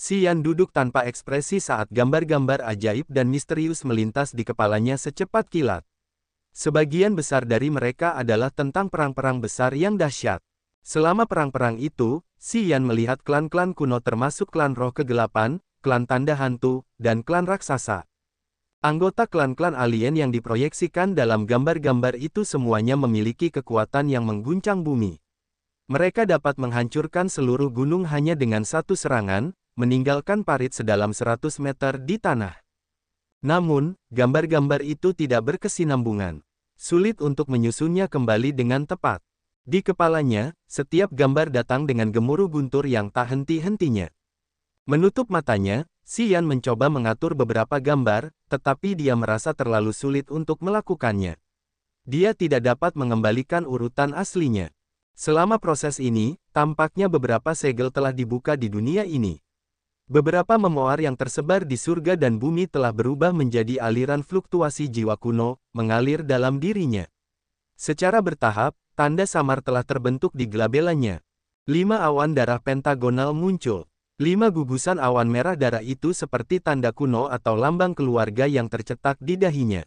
Xian duduk tanpa ekspresi saat gambar-gambar ajaib dan misterius melintas di kepalanya secepat kilat. Sebagian besar dari mereka adalah tentang perang-perang besar yang dahsyat. Selama perang-perang itu, Xian melihat klan-klan kuno termasuk klan roh kegelapan, klan tanda hantu, dan klan raksasa. Anggota klan-klan alien yang diproyeksikan dalam gambar-gambar itu semuanya memiliki kekuatan yang mengguncang bumi. Mereka dapat menghancurkan seluruh gunung hanya dengan satu serangan, meninggalkan parit sedalam 100 meter di tanah. Namun, gambar-gambar itu tidak berkesinambungan. Sulit untuk menyusunnya kembali dengan tepat. Di kepalanya, setiap gambar datang dengan gemuruh guntur yang tak henti-hentinya. Menutup matanya, Xian mencoba mengatur beberapa gambar, tetapi dia merasa terlalu sulit untuk melakukannya. Dia tidak dapat mengembalikan urutan aslinya. Selama proses ini, tampaknya beberapa segel telah dibuka di dunia ini. Beberapa memoir yang tersebar di surga dan bumi telah berubah menjadi aliran fluktuasi jiwa kuno, mengalir dalam dirinya. Secara bertahap, tanda samar telah terbentuk di glabelanya. 5 awan darah pentagonal muncul. 5 gugusan awan merah darah itu seperti tanda kuno atau lambang keluarga yang tercetak di dahinya.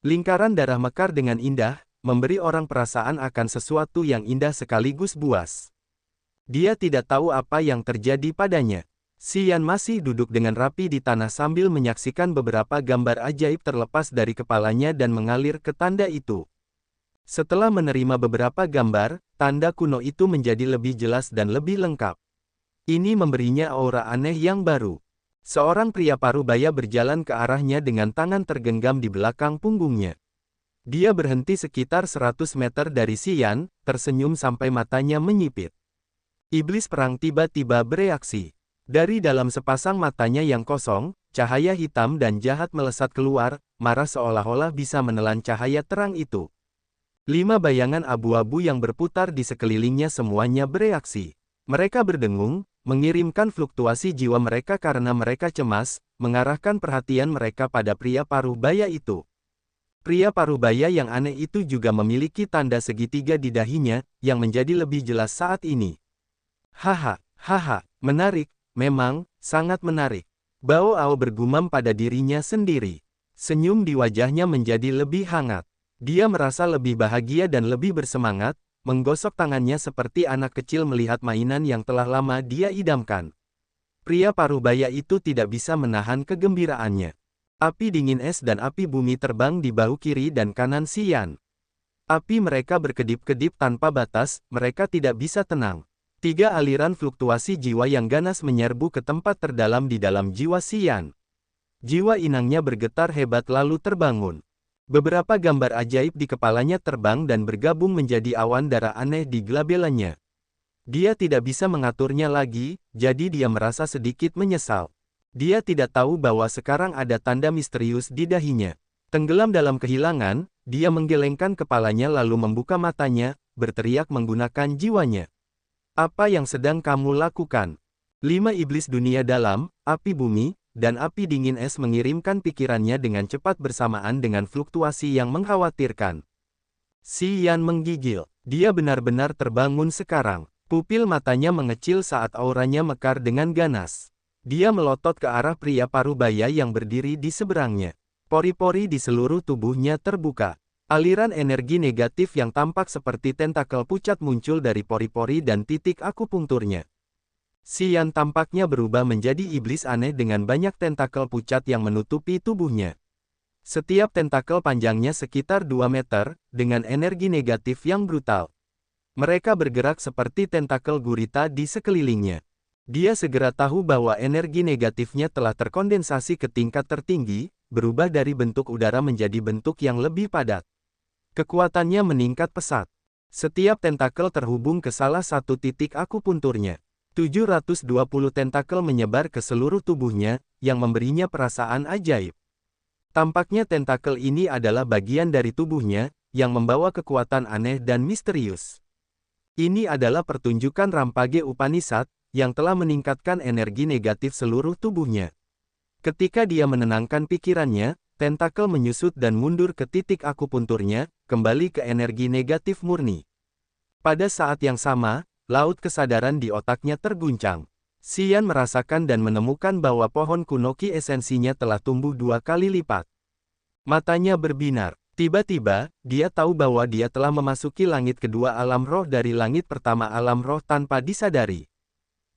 Lingkaran darah mekar dengan indah, memberi orang perasaan akan sesuatu yang indah sekaligus buas. Dia tidak tahu apa yang terjadi padanya. Xian masih duduk dengan rapi di tanah sambil menyaksikan beberapa gambar ajaib terlepas dari kepalanya dan mengalir ke tanda itu. Setelah menerima beberapa gambar, tanda kuno itu menjadi lebih jelas dan lebih lengkap. Ini memberinya aura aneh yang baru. Seorang pria parubaya berjalan ke arahnya dengan tangan tergenggam di belakang punggungnya. Dia berhenti sekitar 100 meter dari Xian, tersenyum sampai matanya menyipit. Iblis perang tiba-tiba bereaksi. Dari dalam sepasang matanya yang kosong, cahaya hitam dan jahat melesat keluar, marah seolah-olah bisa menelan cahaya terang itu. 5 bayangan abu-abu yang berputar di sekelilingnya semuanya bereaksi. Mereka berdengung, mengirimkan fluktuasi jiwa mereka karena mereka cemas, mengarahkan perhatian mereka pada pria parubaya itu. Pria parubaya yang aneh itu juga memiliki tanda segitiga di dahinya, yang menjadi lebih jelas saat ini. Haha, menarik. Memang, sangat menarik. Bao Ao bergumam pada dirinya sendiri. Senyum di wajahnya menjadi lebih hangat. Dia merasa lebih bahagia dan lebih bersemangat, menggosok tangannya seperti anak kecil melihat mainan yang telah lama dia idamkan. Pria parubaya itu tidak bisa menahan kegembiraannya. Api dingin es dan api bumi terbang di bahu kiri dan kanan Xian. Api mereka berkedip-kedip tanpa batas, mereka tidak bisa tenang. 3 aliran fluktuasi jiwa yang ganas menyerbu ke tempat terdalam di dalam jiwa Xian. Jiwa inangnya bergetar hebat lalu terbangun. Beberapa gambar ajaib di kepalanya terbang dan bergabung menjadi awan darah aneh di glabelanya. Dia tidak bisa mengaturnya lagi, jadi dia merasa sedikit menyesal. Dia tidak tahu bahwa sekarang ada tanda misterius di dahinya. Tenggelam dalam kehilangan, dia menggelengkan kepalanya lalu membuka matanya, berteriak menggunakan jiwanya. Apa yang sedang kamu lakukan? 5 iblis dunia dalam, api bumi, dan api dingin es mengirimkan pikirannya dengan cepat bersamaan dengan fluktuasi yang mengkhawatirkan. Xian menggigil. Dia benar-benar terbangun sekarang. Pupil matanya mengecil saat auranya mekar dengan ganas. Dia melotot ke arah pria parubaya yang berdiri di seberangnya. Pori-pori di seluruh tubuhnya terbuka. Aliran energi negatif yang tampak seperti tentakel pucat muncul dari pori-pori dan titik akupunkturnya. Xian tampaknya berubah menjadi iblis aneh dengan banyak tentakel pucat yang menutupi tubuhnya. Setiap tentakel panjangnya sekitar 2 meter, dengan energi negatif yang brutal. Mereka bergerak seperti tentakel gurita di sekelilingnya. Dia segera tahu bahwa energi negatifnya telah terkondensasi ke tingkat tertinggi, berubah dari bentuk udara menjadi bentuk yang lebih padat. Kekuatannya meningkat pesat. Setiap tentakel terhubung ke salah satu titik akupunturnya. 720 tentakel menyebar ke seluruh tubuhnya, yang memberinya perasaan ajaib. Tampaknya tentakel ini adalah bagian dari tubuhnya, yang membawa kekuatan aneh dan misterius. Ini adalah pertunjukan Rampage Upanishad, yang telah meningkatkan energi negatif seluruh tubuhnya. Ketika dia menenangkan pikirannya, tentakel menyusut dan mundur ke titik akupunturnya, kembali ke energi negatif murni. Pada saat yang sama, laut kesadaran di otaknya terguncang. Xian merasakan dan menemukan bahwa pohon kuno ki esensinya telah tumbuh 2 kali lipat. Matanya berbinar. Tiba-tiba, dia tahu bahwa dia telah memasuki langit kedua alam roh dari langit pertama alam roh tanpa disadari.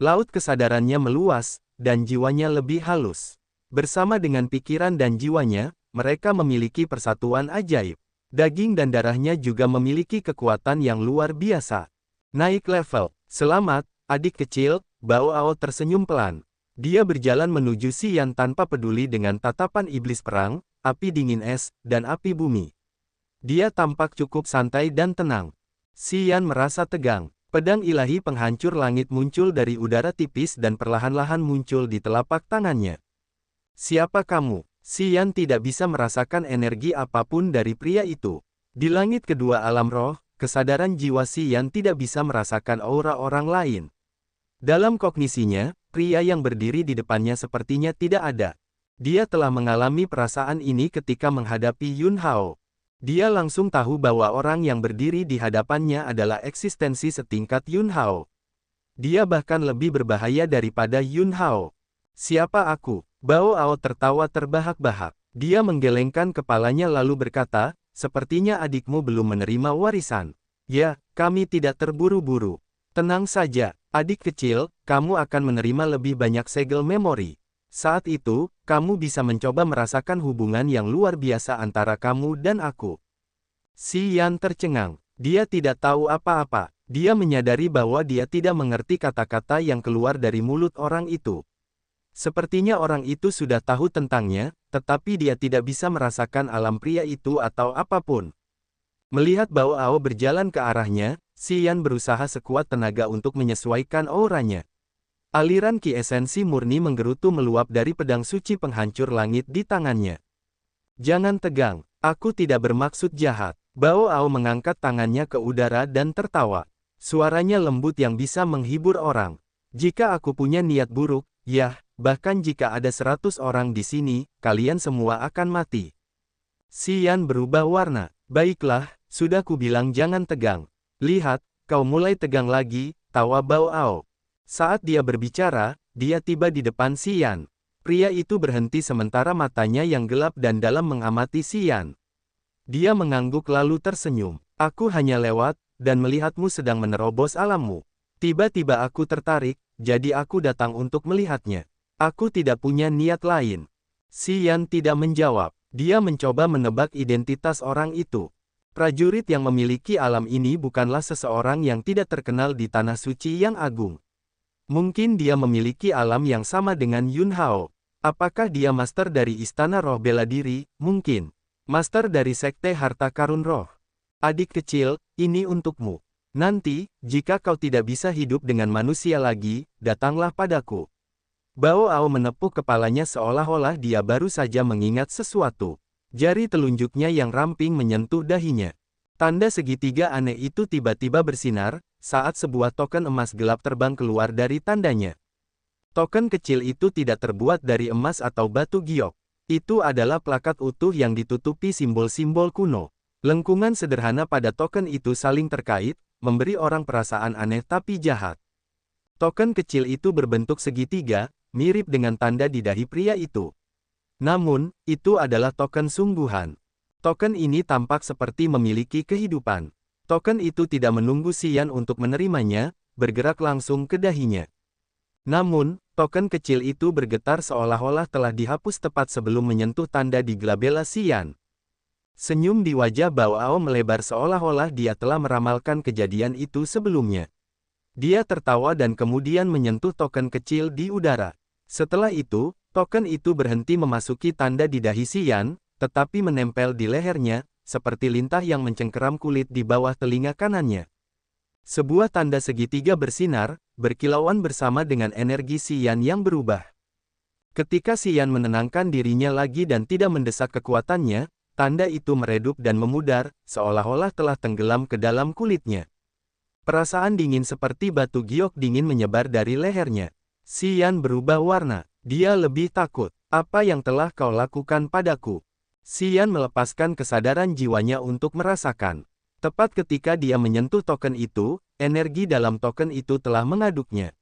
Laut kesadarannya meluas, dan jiwanya lebih halus. Bersama dengan pikiran dan jiwanya, mereka memiliki persatuan ajaib. Daging dan darahnya juga memiliki kekuatan yang luar biasa. Naik level. Selamat, adik kecil, Bao Ao tersenyum pelan. Dia berjalan menuju Xian tanpa peduli dengan tatapan iblis perang, api dingin es, dan api bumi. Dia tampak cukup santai dan tenang. Xian merasa tegang. Pedang ilahi penghancur langit muncul dari udara tipis dan perlahan-lahan muncul di telapak tangannya. Siapa kamu? Xian tidak bisa merasakan energi apapun dari pria itu. Di langit kedua alam roh, kesadaran jiwa Xian tidak bisa merasakan aura orang lain. Dalam kognisinya, pria yang berdiri di depannya sepertinya tidak ada. Dia telah mengalami perasaan ini ketika menghadapi Yun Hao. Dia langsung tahu bahwa orang yang berdiri di hadapannya adalah eksistensi setingkat Yun Hao. Dia bahkan lebih berbahaya daripada Yun Hao. Siapa aku? Bao Ao tertawa terbahak-bahak. Dia menggelengkan kepalanya lalu berkata, sepertinya adikmu belum menerima warisan. Ya, kami tidak terburu-buru. Tenang saja, adik kecil, kamu akan menerima lebih banyak segel memori. Saat itu, kamu bisa mencoba merasakan hubungan yang luar biasa antara kamu dan aku. Xian tercengang. Dia tidak tahu apa-apa. Dia menyadari bahwa dia tidak mengerti kata-kata yang keluar dari mulut orang itu. Sepertinya orang itu sudah tahu tentangnya, tetapi dia tidak bisa merasakan alam pria itu atau apapun. Melihat Bao Ao berjalan ke arahnya, Xian berusaha sekuat tenaga untuk menyesuaikan auranya. Aliran ki esensi murni menggerutu meluap dari pedang suci penghancur langit di tangannya. Jangan tegang, aku tidak bermaksud jahat. Bao Ao mengangkat tangannya ke udara dan tertawa. Suaranya lembut yang bisa menghibur orang. Jika aku punya niat buruk, yah, bahkan jika ada 100 orang di sini, kalian semua akan mati. Xian berubah warna. Baiklah, sudah kubilang jangan tegang. Lihat, kau mulai tegang lagi, tawa Bao Ao. Saat dia berbicara, dia tiba di depan Xian. Pria itu berhenti sementara matanya yang gelap dan dalam mengamati Xian. Dia mengangguk lalu tersenyum. Aku hanya lewat, dan melihatmu sedang menerobos alammu. Tiba-tiba aku tertarik, jadi aku datang untuk melihatnya. Aku tidak punya niat lain. Xian tidak menjawab. Dia mencoba menebak identitas orang itu. Prajurit yang memiliki alam ini bukanlah seseorang yang tidak terkenal di tanah suci yang agung. Mungkin dia memiliki alam yang sama dengan Yun Hao. Apakah dia master dari Istana Roh Bela Diri? Mungkin. Master dari Sekte Harta Karun Roh. Adik kecil, ini untukmu. Nanti, jika kau tidak bisa hidup dengan manusia lagi, datanglah padaku. Bao Ao menepuk kepalanya seolah-olah dia baru saja mengingat sesuatu. Jari telunjuknya yang ramping menyentuh dahinya. Tanda segitiga aneh itu tiba-tiba bersinar, saat sebuah token emas gelap terbang keluar dari tandanya. Token kecil itu tidak terbuat dari emas atau batu giok. Itu adalah plakat utuh yang ditutupi simbol-simbol kuno. Lengkungan sederhana pada token itu saling terkait, memberi orang perasaan aneh tapi jahat. Token kecil itu berbentuk segitiga, mirip dengan tanda di dahi pria itu. Namun, itu adalah token sungguhan. Token ini tampak seperti memiliki kehidupan. Token itu tidak menunggu Xian untuk menerimanya, bergerak langsung ke dahinya. Namun, token kecil itu bergetar seolah-olah telah dihapus tepat sebelum menyentuh tanda di glabella Xian. Senyum di wajah Bao Ao melebar seolah-olah dia telah meramalkan kejadian itu sebelumnya. Dia tertawa dan kemudian menyentuh token kecil di udara. Setelah itu, token itu berhenti memasuki tanda di dahi Xian, tetapi menempel di lehernya, seperti lintah yang mencengkeram kulit di bawah telinga kanannya. Sebuah tanda segitiga bersinar, berkilauan bersama dengan energi Xian yang berubah. Ketika Xian menenangkan dirinya lagi dan tidak mendesak kekuatannya, tanda itu meredup dan memudar, seolah-olah telah tenggelam ke dalam kulitnya. Perasaan dingin seperti batu giok dingin menyebar dari lehernya. Xian berubah warna. Dia lebih takut. Apa yang telah kau lakukan padaku? Xian melepaskan kesadaran jiwanya untuk merasakan. Tepat ketika dia menyentuh token itu, energi dalam token itu telah mengaduknya.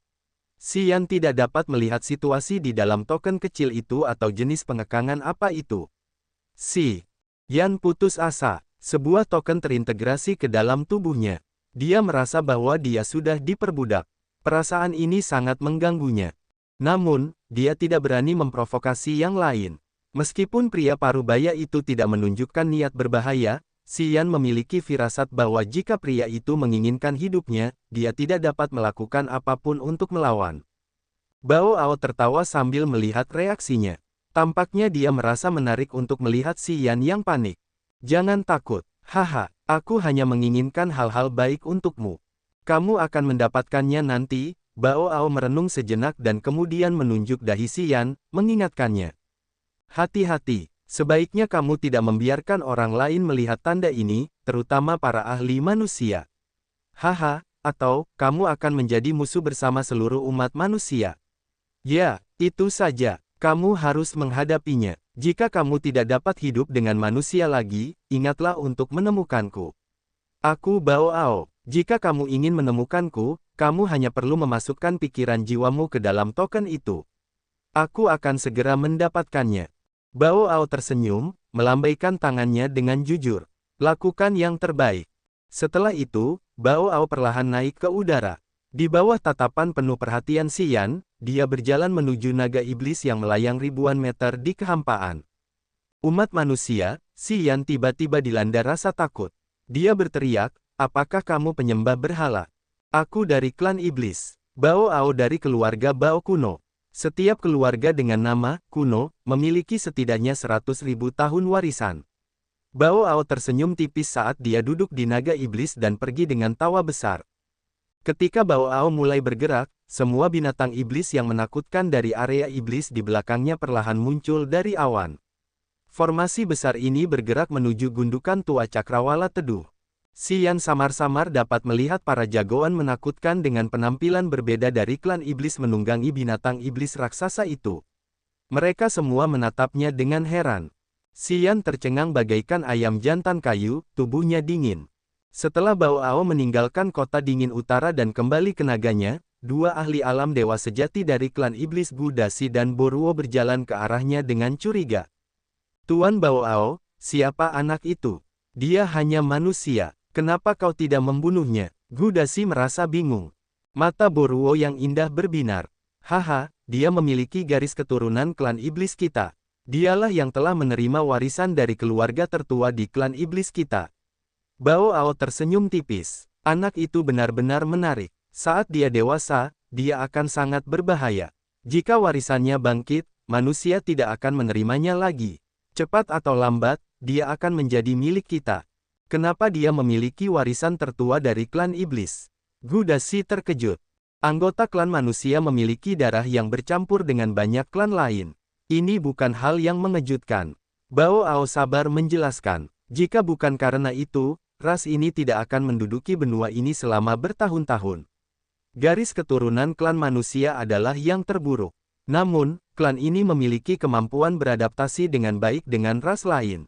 Xian tidak dapat melihat situasi di dalam token kecil itu atau jenis pengekangan apa itu. Xian putus asa. Sebuah token terintegrasi ke dalam tubuhnya. Dia merasa bahwa dia sudah diperbudak. Perasaan ini sangat mengganggunya. Namun, dia tidak berani memprovokasi yang lain. Meskipun pria parubaya itu tidak menunjukkan niat berbahaya, Xian memiliki firasat bahwa jika pria itu menginginkan hidupnya, dia tidak dapat melakukan apapun untuk melawan. Bao Ao tertawa sambil melihat reaksinya. Tampaknya dia merasa menarik untuk melihat Xian yang panik. Jangan takut, haha, aku hanya menginginkan hal-hal baik untukmu. Kamu akan mendapatkannya nanti. Bao Ao merenung sejenak dan kemudian menunjuk dahi Xian, mengingatkannya. Hati-hati. Sebaiknya kamu tidak membiarkan orang lain melihat tanda ini, terutama para ahli manusia. Haha, atau kamu akan menjadi musuh bersama seluruh umat manusia. Ya, itu saja. Kamu harus menghadapinya. Jika kamu tidak dapat hidup dengan manusia lagi, ingatlah untuk menemukanku. Aku Bao Ao. Jika kamu ingin menemukanku, kamu hanya perlu memasukkan pikiran jiwamu ke dalam token itu. Aku akan segera mendapatkannya. Bao Ao tersenyum, melambaikan tangannya dengan jujur. Lakukan yang terbaik. Setelah itu, Bao Ao perlahan naik ke udara. Di bawah tatapan penuh perhatian Xian, dia berjalan menuju naga iblis yang melayang ribuan meter di kehampaan. Umat manusia, Xian tiba-tiba dilanda rasa takut. Dia berteriak, apakah kamu penyembah berhala? Aku dari klan iblis. Bao Ao dari keluarga Bao kuno. Setiap keluarga dengan nama kuno memiliki setidaknya 100.000 tahun warisan. Bao Ao tersenyum tipis saat dia duduk di naga iblis dan pergi dengan tawa besar. Ketika Bao Ao mulai bergerak, semua binatang iblis yang menakutkan dari area iblis di belakangnya perlahan muncul dari awan. Formasi besar ini bergerak menuju gundukan tua cakrawala teduh. Xian samar-samar dapat melihat para jagoan menakutkan dengan penampilan berbeda dari klan iblis menunggangi binatang iblis raksasa itu. Mereka semua menatapnya dengan heran. Xian tercengang bagaikan ayam jantan kayu, tubuhnya dingin. Setelah Bao Ao meninggalkan kota dingin utara dan kembali ke naganya, dua ahli alam dewa sejati dari klan iblis Gu Dasi dan Boruo berjalan ke arahnya dengan curiga. Tuan Bao Ao, siapa anak itu? Dia hanya manusia. Kenapa kau tidak membunuhnya? Gu Dasi merasa bingung. Mata Boruo yang indah berbinar. Haha, dia memiliki garis keturunan klan iblis kita. Dialah yang telah menerima warisan dari keluarga tertua di klan iblis kita. Bao Ao tersenyum tipis. Anak itu benar-benar menarik. Saat dia dewasa, dia akan sangat berbahaya. Jika warisannya bangkit, manusia tidak akan menerimanya lagi. Cepat atau lambat, dia akan menjadi milik kita. Kenapa dia memiliki warisan tertua dari klan iblis? Gu Dasi terkejut. Anggota klan manusia memiliki darah yang bercampur dengan banyak klan lain. Ini bukan hal yang mengejutkan. Bao Ao sabar menjelaskan. Jika bukan karena itu, ras ini tidak akan menduduki benua ini selama bertahun-tahun. Garis keturunan klan manusia adalah yang terburuk. Namun, klan ini memiliki kemampuan beradaptasi dengan baik dengan ras lain.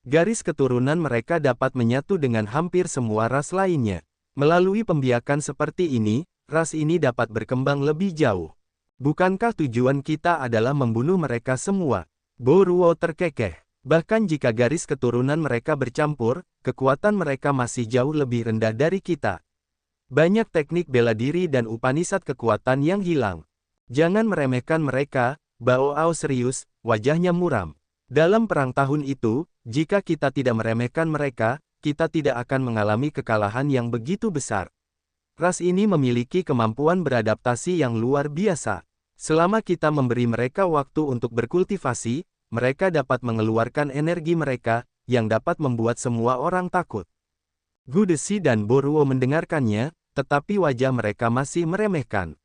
Garis keturunan mereka dapat menyatu dengan hampir semua ras lainnya. Melalui pembiakan seperti ini, ras ini dapat berkembang lebih jauh. Bukankah tujuan kita adalah membunuh mereka semua? Boruo terkekeh. Bahkan jika garis keturunan mereka bercampur, kekuatan mereka masih jauh lebih rendah dari kita. Banyak teknik bela diri dan upanisad kekuatan yang hilang. Jangan meremehkan mereka. Bao Ao serius, wajahnya muram. Dalam perang tahun itu, jika kita tidak meremehkan mereka, kita tidak akan mengalami kekalahan yang begitu besar. Ras ini memiliki kemampuan beradaptasi yang luar biasa. Selama kita memberi mereka waktu untuk berkultivasi, mereka dapat mengeluarkan energi mereka, yang dapat membuat semua orang takut. Gu Dasi dan Boruo mendengarkannya, tetapi wajah mereka masih meremehkan.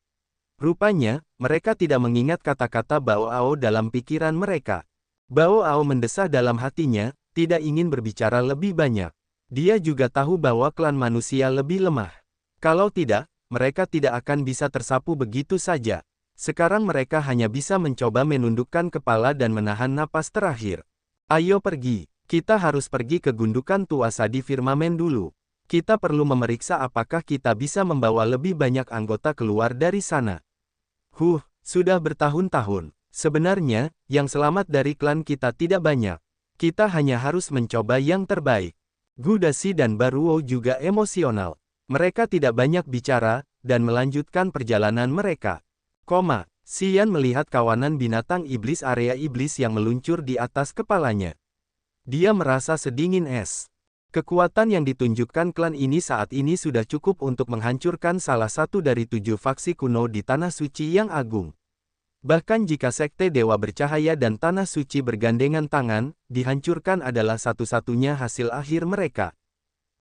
Rupanya, mereka tidak mengingat kata-kata Bao Ao dalam pikiran mereka. Bao Ao mendesah dalam hatinya, tidak ingin berbicara lebih banyak. Dia juga tahu bahwa klan manusia lebih lemah. Kalau tidak, mereka tidak akan bisa tersapu begitu saja. Sekarang mereka hanya bisa mencoba menundukkan kepala dan menahan napas terakhir. Ayo pergi, kita harus pergi ke gundukan tua Sadi Firmamen dulu. Kita perlu memeriksa apakah kita bisa membawa lebih banyak anggota keluar dari sana. Sudah bertahun-tahun. Sebenarnya, yang selamat dari klan kita tidak banyak. Kita hanya harus mencoba yang terbaik. Gu Daxi dan Baruo juga emosional. Mereka tidak banyak bicara, dan melanjutkan perjalanan mereka. Xian melihat kawanan binatang iblis area iblis yang meluncur di atas kepalanya. Dia merasa sedingin es. Kekuatan yang ditunjukkan klan ini saat ini sudah cukup untuk menghancurkan salah satu dari 7 faksi kuno di Tanah Suci yang agung. Bahkan jika Sekte Dewa Bercahaya dan Tanah Suci bergandengan tangan, dihancurkan adalah satu-satunya hasil akhir mereka.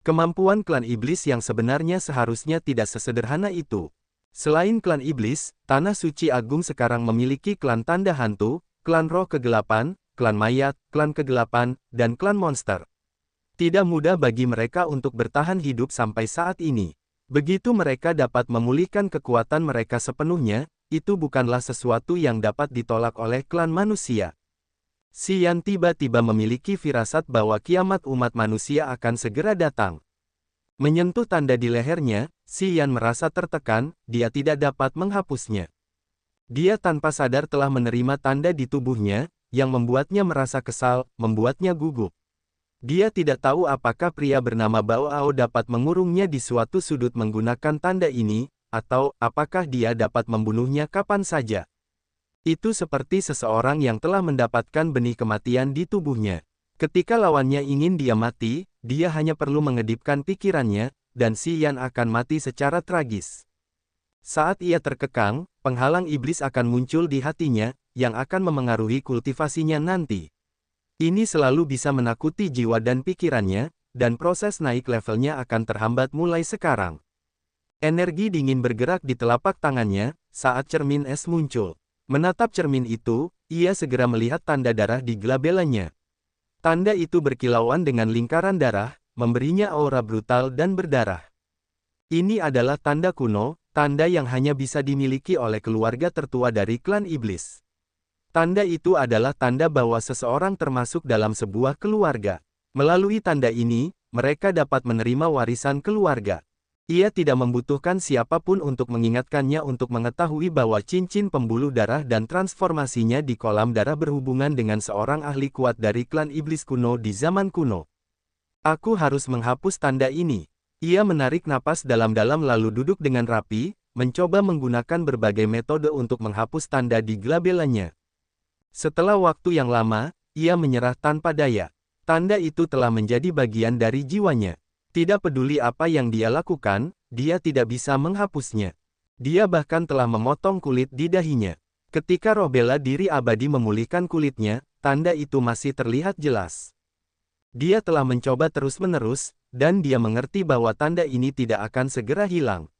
Kemampuan klan iblis yang sebenarnya seharusnya tidak sesederhana itu. Selain klan iblis, Tanah Suci Agung sekarang memiliki klan tanda hantu, klan roh kegelapan, klan mayat, klan kegelapan, dan klan monster. Tidak mudah bagi mereka untuk bertahan hidup sampai saat ini. Begitu mereka dapat memulihkan kekuatan mereka sepenuhnya, itu bukanlah sesuatu yang dapat ditolak oleh klan manusia. Xian tiba-tiba memiliki firasat bahwa kiamat umat manusia akan segera datang. Menyentuh tanda di lehernya, Xian merasa tertekan, dia tidak dapat menghapusnya. Dia tanpa sadar telah menerima tanda di tubuhnya, yang membuatnya merasa kesal, membuatnya gugup. Dia tidak tahu apakah pria bernama Bao Ao dapat mengurungnya di suatu sudut menggunakan tanda ini, atau apakah dia dapat membunuhnya kapan saja. Itu seperti seseorang yang telah mendapatkan benih kematian di tubuhnya. Ketika lawannya ingin dia mati, dia hanya perlu mengedipkan pikirannya, dan Xian akan mati secara tragis. Saat ia terkekang, penghalang iblis akan muncul di hatinya, yang akan memengaruhi kultivasinya nanti. Ini selalu bisa menakuti jiwa dan pikirannya, dan proses naik levelnya akan terhambat mulai sekarang. Energi dingin bergerak di telapak tangannya, saat cermin es muncul. Menatap cermin itu, ia segera melihat tanda darah di glabelanya. Tanda itu berkilauan dengan lingkaran darah, memberinya aura brutal dan berdarah. Ini adalah tanda kuno, tanda yang hanya bisa dimiliki oleh keluarga tertua dari klan iblis. Tanda itu adalah tanda bahwa seseorang termasuk dalam sebuah keluarga. Melalui tanda ini, mereka dapat menerima warisan keluarga. Ia tidak membutuhkan siapapun untuk mengingatkannya untuk mengetahui bahwa cincin pembuluh darah dan transformasinya di kolam darah berhubungan dengan seorang ahli kuat dari klan iblis kuno di zaman kuno. Aku harus menghapus tanda ini. Ia menarik napas dalam-dalam lalu duduk dengan rapi, mencoba menggunakan berbagai metode untuk menghapus tanda di glabelanya. Setelah waktu yang lama, ia menyerah tanpa daya. Tanda itu telah menjadi bagian dari jiwanya. Tidak peduli apa yang dia lakukan, dia tidak bisa menghapusnya. Dia bahkan telah memotong kulit di dahinya. Ketika roh bela diri abadi memulihkan kulitnya, tanda itu masih terlihat jelas. Dia telah mencoba terus-menerus, dan dia mengerti bahwa tanda ini tidak akan segera hilang.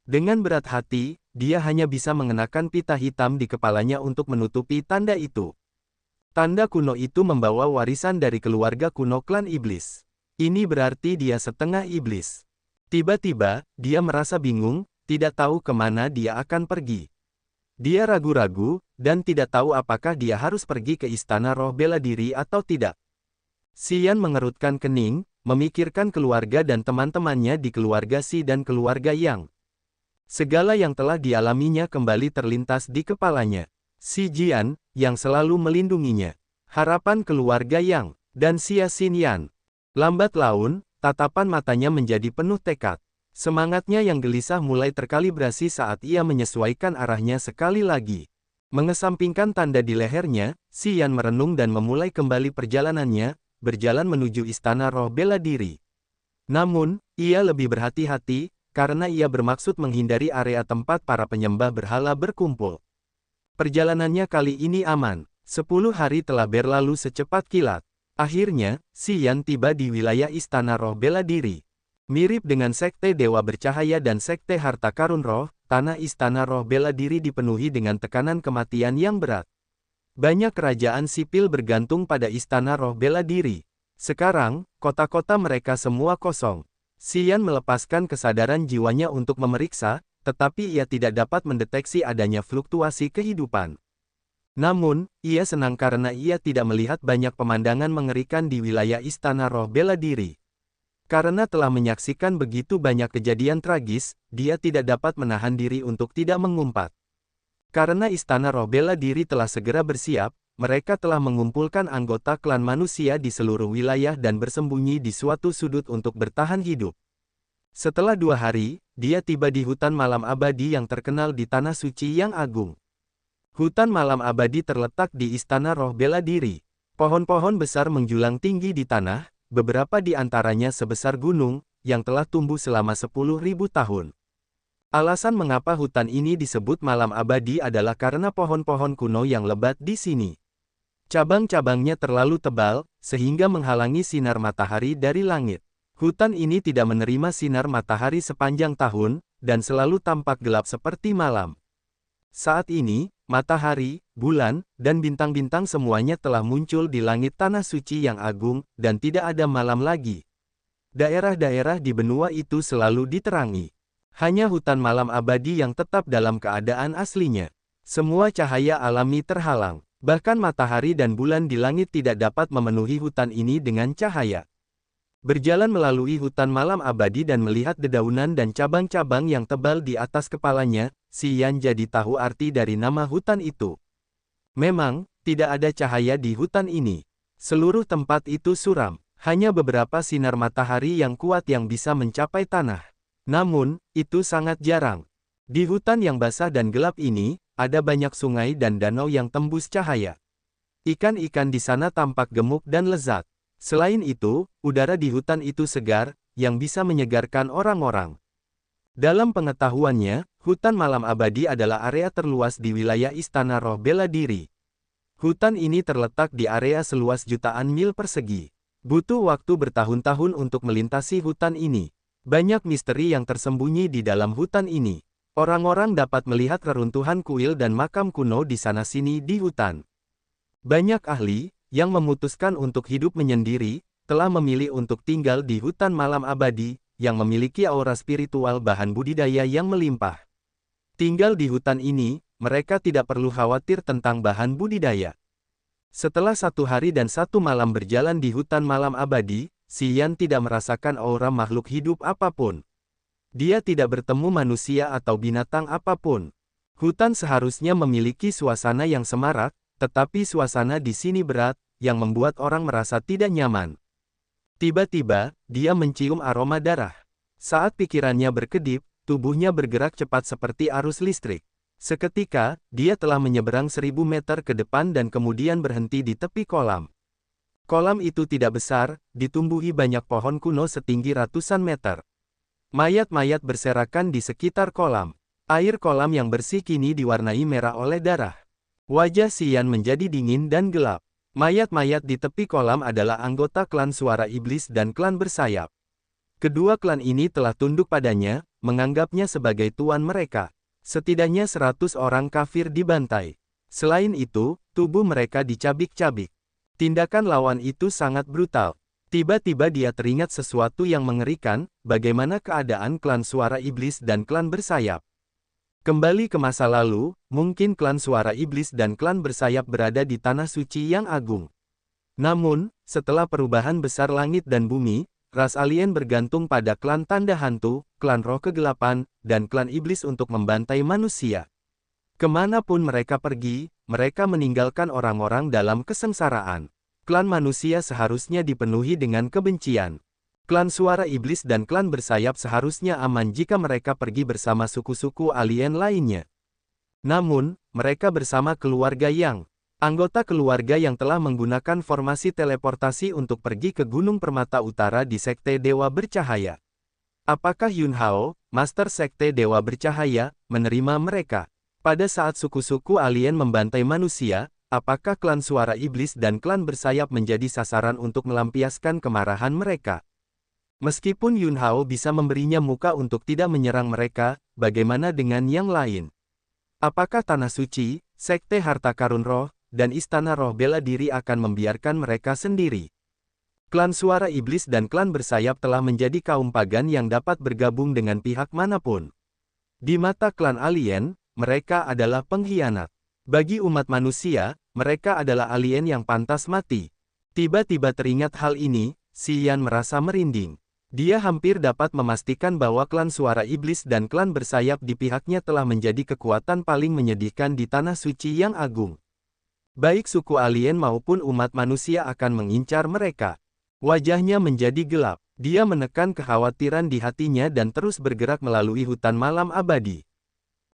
Dengan berat hati, dia hanya bisa mengenakan pita hitam di kepalanya untuk menutupi tanda itu. Tanda kuno itu membawa warisan dari keluarga kuno klan iblis. Ini berarti dia setengah iblis. Tiba-tiba, dia merasa bingung, tidak tahu kemana dia akan pergi. Dia ragu-ragu, dan tidak tahu apakah dia harus pergi ke istana roh bela diri atau tidak. Xian mengerutkan kening, memikirkan keluarga dan teman-temannya di keluarga Si dan keluarga Yang. Segala yang telah dialaminya kembali terlintas di kepalanya. Si Jian, yang selalu melindunginya. Harapan keluarga Yang, dan Xia Xinyan. Lambat laun, tatapan matanya menjadi penuh tekad. Semangatnya yang gelisah mulai terkalibrasi saat ia menyesuaikan arahnya sekali lagi. Mengesampingkan tanda di lehernya, Xian merenung dan memulai kembali perjalanannya, berjalan menuju istana roh bela diri. Namun, ia lebih berhati-hati, karena ia bermaksud menghindari area tempat para penyembah berhala berkumpul. Perjalanannya kali ini aman. 10 hari telah berlalu secepat kilat. Akhirnya, Xian tiba di wilayah Istana Roh Bela Diri. Mirip dengan Sekte Dewa Bercahaya dan Sekte Harta Karun Roh, tanah Istana Roh Bela Diri dipenuhi dengan tekanan kematian yang berat. Banyak kerajaan sipil bergantung pada Istana Roh Bela Diri. Sekarang, kota-kota mereka semua kosong. Xian melepaskan kesadaran jiwanya untuk memeriksa, tetapi ia tidak dapat mendeteksi adanya fluktuasi kehidupan. Namun, ia senang karena ia tidak melihat banyak pemandangan mengerikan di wilayah Istana Roh Bela Diri. Karena telah menyaksikan begitu banyak kejadian tragis, dia tidak dapat menahan diri untuk tidak mengumpat. Karena Istana Roh Bela Diri telah segera bersiap, mereka telah mengumpulkan anggota klan manusia di seluruh wilayah dan bersembunyi di suatu sudut untuk bertahan hidup. Setelah 2 hari, dia tiba di hutan malam abadi yang terkenal di Tanah Suci yang agung. Hutan malam abadi terletak di Istana Roh Bela Diri. Pohon-pohon besar menjulang tinggi di tanah, beberapa di antaranya sebesar gunung, yang telah tumbuh selama 10.000 tahun. Alasan mengapa hutan ini disebut malam abadi adalah karena pohon-pohon kuno yang lebat di sini. Cabang-cabangnya terlalu tebal, sehingga menghalangi sinar matahari dari langit. Hutan ini tidak menerima sinar matahari sepanjang tahun, dan selalu tampak gelap seperti malam. Saat ini, matahari, bulan, dan bintang-bintang semuanya telah muncul di langit Tanah Suci yang agung, dan tidak ada malam lagi. Daerah-daerah di benua itu selalu diterangi. Hanya hutan malam abadi yang tetap dalam keadaan aslinya. Semua cahaya alami terhalang. Bahkan matahari dan bulan di langit tidak dapat memenuhi hutan ini dengan cahaya. Berjalan melalui hutan malam abadi dan melihat dedaunan dan cabang-cabang yang tebal di atas kepalanya, Xian jadi tahu arti dari nama hutan itu. Memang, tidak ada cahaya di hutan ini. Seluruh tempat itu suram. Hanya beberapa sinar matahari yang kuat yang bisa mencapai tanah. Namun, itu sangat jarang. Di hutan yang basah dan gelap ini, ada banyak sungai dan danau yang tembus cahaya. Ikan-ikan di sana tampak gemuk dan lezat. Selain itu, udara di hutan itu segar, yang bisa menyegarkan orang-orang. Dalam pengetahuannya, hutan malam abadi adalah area terluas di wilayah Istana Roh Bela Diri. Hutan ini terletak di area seluas jutaan mil persegi. Butuh waktu bertahun-tahun untuk melintasi hutan ini. Banyak misteri yang tersembunyi di dalam hutan ini. Orang-orang dapat melihat reruntuhan kuil dan makam kuno di sana-sini di hutan. Banyak ahli yang memutuskan untuk hidup menyendiri, telah memilih untuk tinggal di hutan malam abadi, yang memiliki aura spiritual bahan budidaya yang melimpah. Tinggal di hutan ini, mereka tidak perlu khawatir tentang bahan budidaya. Setelah 1 hari dan 1 malam berjalan di hutan malam abadi, Xian tidak merasakan aura makhluk hidup apapun. Dia tidak bertemu manusia atau binatang apapun. Hutan seharusnya memiliki suasana yang semarak, tetapi suasana di sini berat, yang membuat orang merasa tidak nyaman. Tiba-tiba, dia mencium aroma darah. Saat pikirannya berkedip, tubuhnya bergerak cepat seperti arus listrik. Seketika, dia telah menyeberang 1000 meter ke depan dan kemudian berhenti di tepi kolam. Kolam itu tidak besar, ditumbuhi banyak pohon kuno setinggi ratusan meter. Mayat-mayat berserakan di sekitar kolam. Air kolam yang bersih kini diwarnai merah oleh darah. Wajah Xian menjadi dingin dan gelap. Mayat-mayat di tepi kolam adalah anggota klan Suara Iblis dan klan Bersayap. Kedua klan ini telah tunduk padanya, menganggapnya sebagai tuan mereka. Setidaknya 100 orang kafir dibantai. Selain itu, tubuh mereka dicabik-cabik. Tindakan lawan itu sangat brutal. Tiba-tiba dia teringat sesuatu yang mengerikan, bagaimana keadaan klan Suara Iblis dan klan Bersayap. Kembali ke masa lalu, mungkin klan Suara Iblis dan klan Bersayap berada di Tanah Suci yang agung. Namun, setelah perubahan besar langit dan bumi, ras alien bergantung pada klan Tanda Hantu, klan Roh Kegelapan, dan klan Iblis untuk membantai manusia. Kemanapun mereka pergi, mereka meninggalkan orang-orang dalam kesengsaraan. Klan manusia seharusnya dipenuhi dengan kebencian. Klan Suara Iblis dan klan Bersayap seharusnya aman jika mereka pergi bersama suku-suku alien lainnya. Namun, mereka bersama keluarga Yang. Anggota keluarga yang telah menggunakan formasi teleportasi untuk pergi ke Gunung Permata Utara di Sekte Dewa Bercahaya. Apakah Yun Hao, Master Sekte Dewa Bercahaya, menerima mereka? Pada saat suku-suku alien membantai manusia, apakah klan Suara Iblis dan klan Bersayap menjadi sasaran untuk melampiaskan kemarahan mereka? Meskipun Yun Hao bisa memberinya muka untuk tidak menyerang mereka, bagaimana dengan yang lain? Apakah Tanah Suci, Sekte Harta Karun Roh, dan Istana Roh Bela Diri akan membiarkan mereka sendiri? Klan Suara Iblis dan klan Bersayap telah menjadi kaum pagan yang dapat bergabung dengan pihak manapun. Di mata klan alien, mereka adalah pengkhianat. Bagi umat manusia, mereka adalah alien yang pantas mati. Tiba-tiba teringat hal ini, Xian merasa merinding. Dia hampir dapat memastikan bahwa klan suara iblis dan klan bersayap di pihaknya telah menjadi kekuatan paling menyedihkan di tanah suci yang agung. Baik suku alien maupun umat manusia akan mengincar mereka. Wajahnya menjadi gelap. Dia menekan kekhawatiran di hatinya dan terus bergerak melalui hutan malam abadi.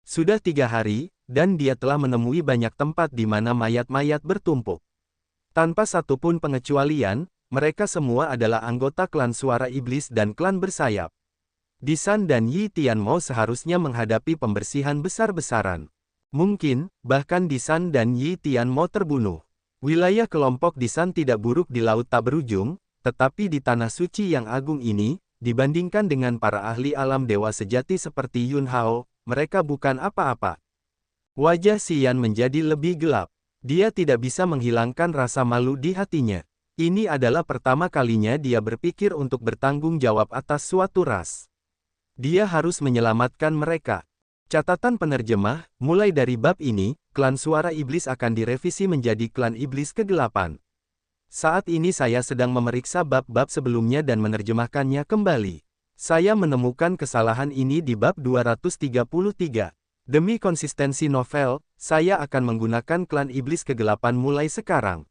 Sudah 3 hari, dan dia telah menemui banyak tempat di mana mayat-mayat bertumpuk. Tanpa satupun pengecualian, mereka semua adalah anggota klan suara iblis dan klan bersayap. Disan dan Yi Tianmo seharusnya menghadapi pembersihan besar-besaran. Mungkin, bahkan Disan dan Yi Tianmo terbunuh. Wilayah kelompok Disan tidak buruk di laut tak berujung, tetapi di tanah suci yang agung ini, dibandingkan dengan para ahli alam dewa sejati seperti Yun Hao, mereka bukan apa-apa. Wajah Xian menjadi lebih gelap. Dia tidak bisa menghilangkan rasa malu di hatinya. Ini adalah pertama kalinya dia berpikir untuk bertanggung jawab atas suatu ras. Dia harus menyelamatkan mereka. Catatan penerjemah, mulai dari bab ini, klan suara iblis akan direvisi menjadi klan iblis kegelapan. Saat ini saya sedang memeriksa bab-bab sebelumnya dan menerjemahkannya kembali. Saya menemukan kesalahan ini di bab 233. Demi konsistensi novel, saya akan menggunakan klan iblis kegelapan mulai sekarang.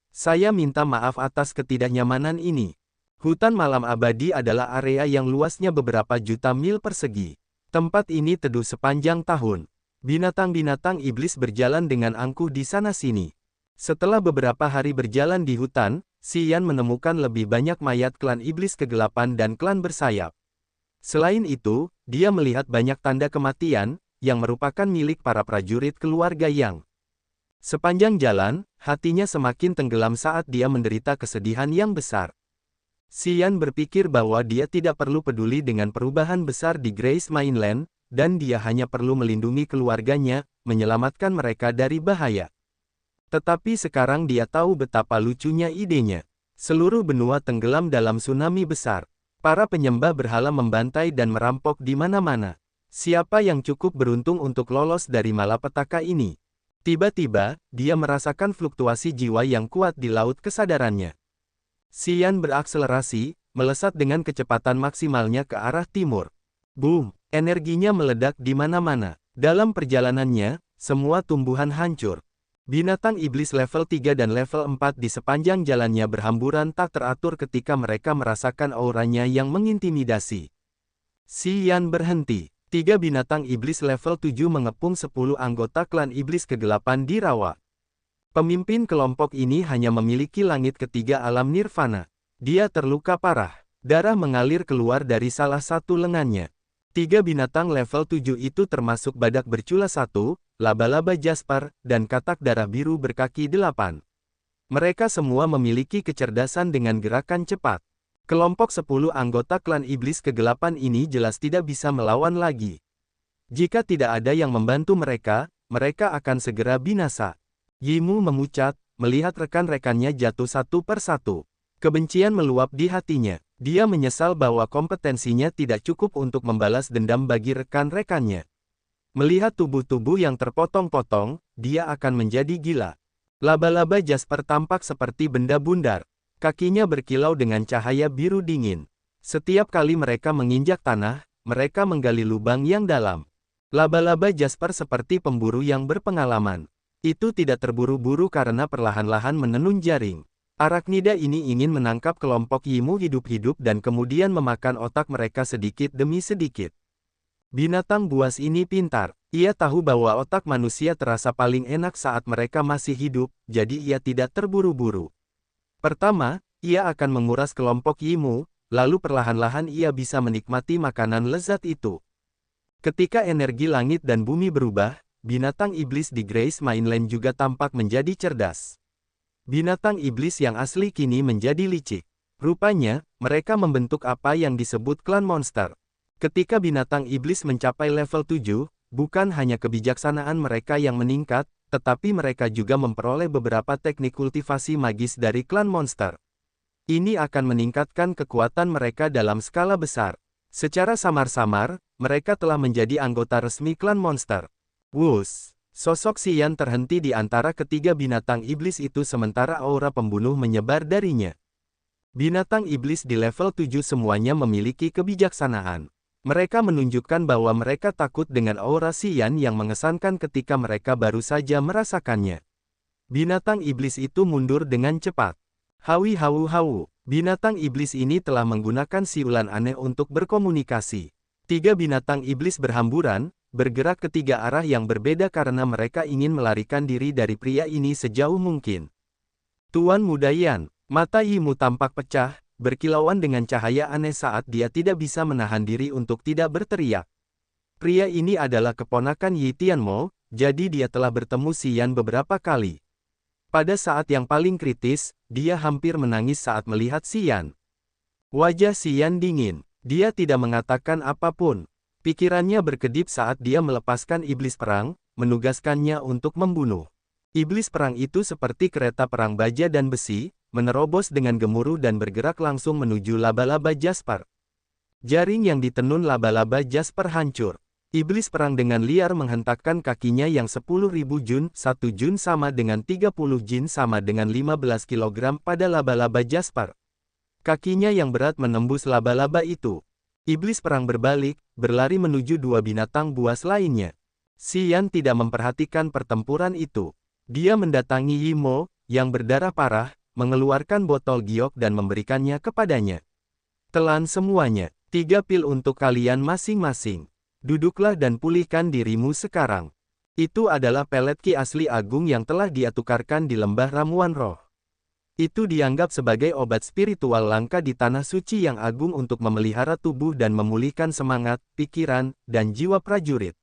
Saya minta maaf atas ketidaknyamanan ini. Hutan malam abadi adalah area yang luasnya beberapa juta mil persegi. Tempat ini teduh sepanjang tahun. Binatang-binatang iblis berjalan dengan angkuh di sana-sini. Setelah beberapa hari berjalan di hutan, Xian menemukan lebih banyak mayat klan iblis kegelapan dan klan bersayap. Selain itu, dia melihat banyak tanda kematian, yang merupakan milik para prajurit keluarga Yang. Sepanjang jalan, hatinya semakin tenggelam saat dia menderita kesedihan yang besar. Xian berpikir bahwa dia tidak perlu peduli dengan perubahan besar di Grace Mainland, dan dia hanya perlu melindungi keluarganya, menyelamatkan mereka dari bahaya. Tetapi sekarang dia tahu betapa lucunya idenya. Seluruh benua tenggelam dalam tsunami besar. Para penyembah berhala membantai dan merampok di mana-mana. Siapa yang cukup beruntung untuk lolos dari malapetaka ini? Tiba-tiba, dia merasakan fluktuasi jiwa yang kuat di laut kesadarannya. Xian berakselerasi, melesat dengan kecepatan maksimalnya ke arah timur. Boom! Energinya meledak di mana-mana. Dalam perjalanannya, semua tumbuhan hancur. Binatang iblis level 3 dan level 4 di sepanjang jalannya berhamburan tak teratur ketika mereka merasakan auranya yang mengintimidasi. Xian berhenti. 3 binatang iblis level 7 mengepung 10 anggota klan iblis kegelapan di rawa. Pemimpin kelompok ini hanya memiliki langit ketiga alam nirvana. Dia terluka parah. Darah mengalir keluar dari salah satu lengannya. 3 binatang level 7 itu termasuk badak bercula 1, laba-laba Jasper, dan katak darah biru berkaki 8. Mereka semua memiliki kecerdasan dengan gerakan cepat. Kelompok 10 anggota klan iblis kegelapan ini jelas tidak bisa melawan lagi. Jika tidak ada yang membantu mereka, mereka akan segera binasa. Yimu memucat, melihat rekan-rekannya jatuh satu per satu. Kebencian meluap di hatinya. Dia menyesal bahwa kompetensinya tidak cukup untuk membalas dendam bagi rekan-rekannya. Melihat tubuh-tubuh yang terpotong-potong, dia akan menjadi gila. Laba-laba Jasper tampak seperti benda bundar. Kakinya berkilau dengan cahaya biru dingin. Setiap kali mereka menginjak tanah, mereka menggali lubang yang dalam. Laba-laba Jasper seperti pemburu yang berpengalaman. Itu tidak terburu-buru karena perlahan-lahan menenun jaring. Araknida ini ingin menangkap kelompok Yimu hidup-hidup dan kemudian memakan otak mereka sedikit demi sedikit. Binatang buas ini pintar. Ia tahu bahwa otak manusia terasa paling enak saat mereka masih hidup, jadi ia tidak terburu-buru. Pertama, ia akan menguras kelompok Yimu, lalu perlahan-lahan ia bisa menikmati makanan lezat itu. Ketika energi langit dan bumi berubah, binatang iblis di Grace Mainland juga tampak menjadi cerdas. Binatang iblis yang asli kini menjadi licik. Rupanya, mereka membentuk apa yang disebut klan monster. Ketika binatang iblis mencapai level 7, bukan hanya kebijaksanaan mereka yang meningkat, tetapi mereka juga memperoleh beberapa teknik kultivasi magis dari klan monster. Ini akan meningkatkan kekuatan mereka dalam skala besar. Secara samar-samar, mereka telah menjadi anggota resmi klan monster. Wush! Sosok Xian terhenti di antara ketiga binatang iblis itu sementara aura pembunuh menyebar darinya. Binatang iblis di level 7 semuanya memiliki kebijaksanaan. Mereka menunjukkan bahwa mereka takut dengan aura Xian yang mengesankan ketika mereka baru saja merasakannya. Binatang iblis itu mundur dengan cepat. Hawi hawu hawu. Binatang iblis ini telah menggunakan siulan aneh untuk berkomunikasi. Tiga binatang iblis berhamburan, bergerak ke tiga arah yang berbeda karena mereka ingin melarikan diri dari pria ini sejauh mungkin. Tuan Muda Yan, mata Yimu tampak pecah, berkilauan dengan cahaya aneh saat dia tidak bisa menahan diri untuk tidak berteriak. Pria ini adalah keponakan Yi Tianmo, jadi dia telah bertemu Xian beberapa kali. Pada saat yang paling kritis, dia hampir menangis saat melihat Xian. Wajah Xian dingin. Dia tidak mengatakan apapun. Pikirannya berkedip saat dia melepaskan iblis perang, menugaskannya untuk membunuh. Iblis perang itu seperti kereta perang baja dan besi, menerobos dengan gemuruh dan bergerak langsung menuju laba-laba Jasper. Jaring yang ditenun laba-laba Jasper hancur. Iblis perang dengan liar menghentakkan kakinya yang 10.000 jun, 1 jun sama dengan 30 jin sama dengan 15 kg pada laba-laba Jasper. Kakinya yang berat menembus laba-laba itu. Iblis perang berbalik, berlari menuju dua binatang buas lainnya. Xian tidak memperhatikan pertempuran itu. Dia mendatangi Yimo, yang berdarah parah, mengeluarkan botol giok dan memberikannya kepadanya. Telan semuanya. 3 pil untuk kalian masing-masing. Duduklah dan pulihkan dirimu sekarang. Itu adalah pelet ki asli agung yang telah dia tukarkan di lembah ramuan roh. Itu dianggap sebagai obat spiritual langka di tanah suci yang agung untuk memelihara tubuh dan memulihkan semangat, pikiran, dan jiwa prajurit.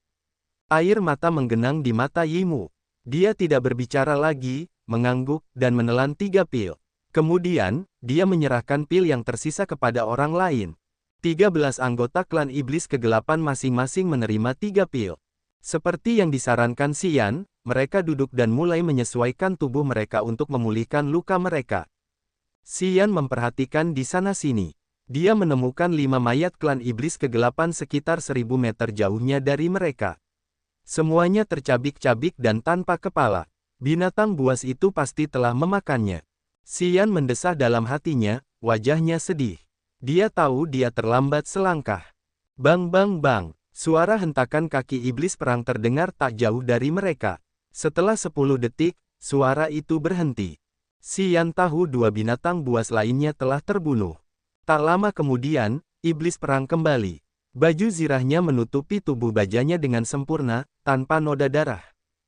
Air mata menggenang di mata Yimu. Dia tidak berbicara lagi, mengangguk, dan menelan 3 pil. Kemudian, dia menyerahkan pil yang tersisa kepada orang lain. 13 anggota klan iblis kegelapan masing-masing menerima 3 pil. Seperti yang disarankan Xian, mereka duduk dan mulai menyesuaikan tubuh mereka untuk memulihkan luka mereka. Xian memperhatikan di sana-sini. Dia menemukan 5 mayat klan iblis kegelapan sekitar 1000 meter jauhnya dari mereka. Semuanya tercabik-cabik dan tanpa kepala. Binatang buas itu pasti telah memakannya. Xian mendesah dalam hatinya, wajahnya sedih. Dia tahu dia terlambat selangkah. Bang bang bang, suara hentakan kaki iblis perang terdengar tak jauh dari mereka. Setelah 10 detik, suara itu berhenti. Xian tahu dua binatang buas lainnya telah terbunuh. Tak lama kemudian, iblis perang kembali. Baju zirahnya menutupi tubuh bajanya dengan sempurna, tanpa noda darah.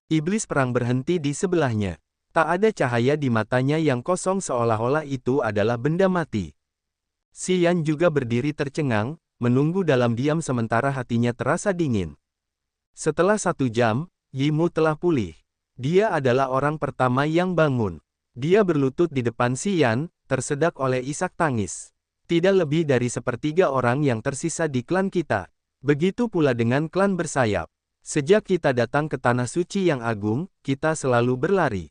Iblis perang berhenti di sebelahnya. Tak ada cahaya di matanya yang kosong seolah-olah itu adalah benda mati. Xian juga berdiri tercengang, menunggu dalam diam sementara hatinya terasa dingin. Setelah 1 jam, Yimu telah pulih. Dia adalah orang pertama yang bangun. Dia berlutut di depan Xian, tersedak oleh isak tangis. Tidak lebih dari sepertiga orang yang tersisa di klan kita. Begitu pula dengan klan bersayap. Sejak kita datang ke tanah suci yang agung, kita selalu berlari.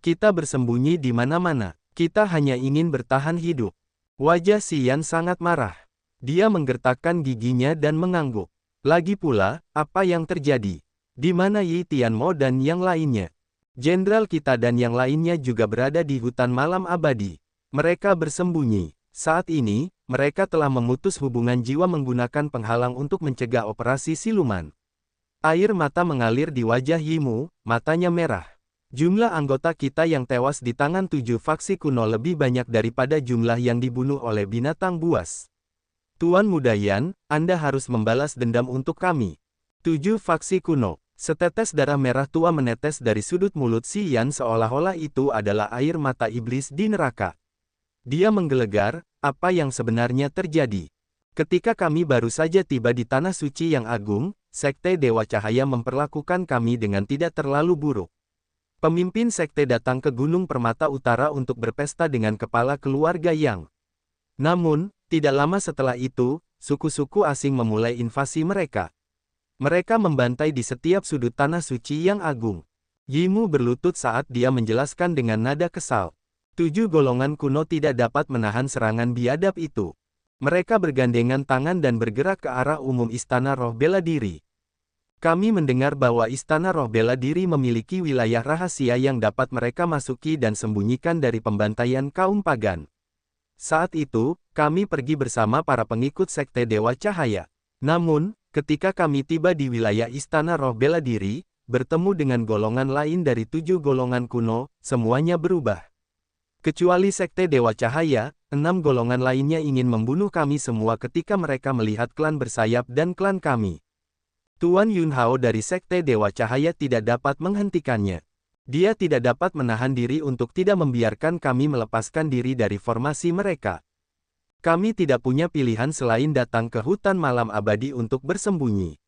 Kita bersembunyi di mana-mana. Kita hanya ingin bertahan hidup. Wajah Xian sangat marah. Dia menggertakkan giginya dan mengangguk. Lagi pula, apa yang terjadi? Di mana Yi Tianmo dan yang lainnya? Jenderal kita dan yang lainnya juga berada di hutan malam abadi. Mereka bersembunyi. Saat ini, mereka telah memutus hubungan jiwa menggunakan penghalang untuk mencegah operasi siluman. Air mata mengalir di wajah Yimu, matanya merah. Jumlah anggota kita yang tewas di tangan 7 faksi kuno lebih banyak daripada jumlah yang dibunuh oleh binatang buas. Tuan Muda Yan, Anda harus membalas dendam untuk kami. 7 faksi kuno. Setetes darah merah tua menetes dari sudut mulut Xian seolah-olah itu adalah air mata iblis di neraka. Dia menggelegar, apa yang sebenarnya terjadi? Ketika kami baru saja tiba di tanah suci yang agung, Sekte Dewa Cahaya memperlakukan kami dengan tidak terlalu buruk. Pemimpin sekte datang ke Gunung Permata Utara untuk berpesta dengan kepala keluarga Yang. Namun, tidak lama setelah itu, suku-suku asing memulai invasi mereka. Mereka membantai di setiap sudut tanah suci yang agung. Yimu berlutut saat dia menjelaskan dengan nada kesal. 7 golongan kuno tidak dapat menahan serangan biadab itu. Mereka bergandengan tangan dan bergerak ke arah umum Istana Roh Bela Diri. Kami mendengar bahwa Istana Roh Bela Diri memiliki wilayah rahasia yang dapat mereka masuki dan sembunyikan dari pembantaian kaum pagan. Saat itu, kami pergi bersama para pengikut Sekte Dewa Cahaya. Namun, ketika kami tiba di wilayah Istana Roh Bela Diri, bertemu dengan golongan lain dari 7 golongan kuno, semuanya berubah. Kecuali Sekte Dewa Cahaya, 6 golongan lainnya ingin membunuh kami semua ketika mereka melihat klan bersayap dan klan kami. Tuan Yunhao dari Sekte Dewa Cahaya tidak dapat menghentikannya. Dia tidak dapat menahan diri untuk tidak membiarkan kami melepaskan diri dari formasi mereka. Kami tidak punya pilihan selain datang ke hutan malam abadi untuk bersembunyi.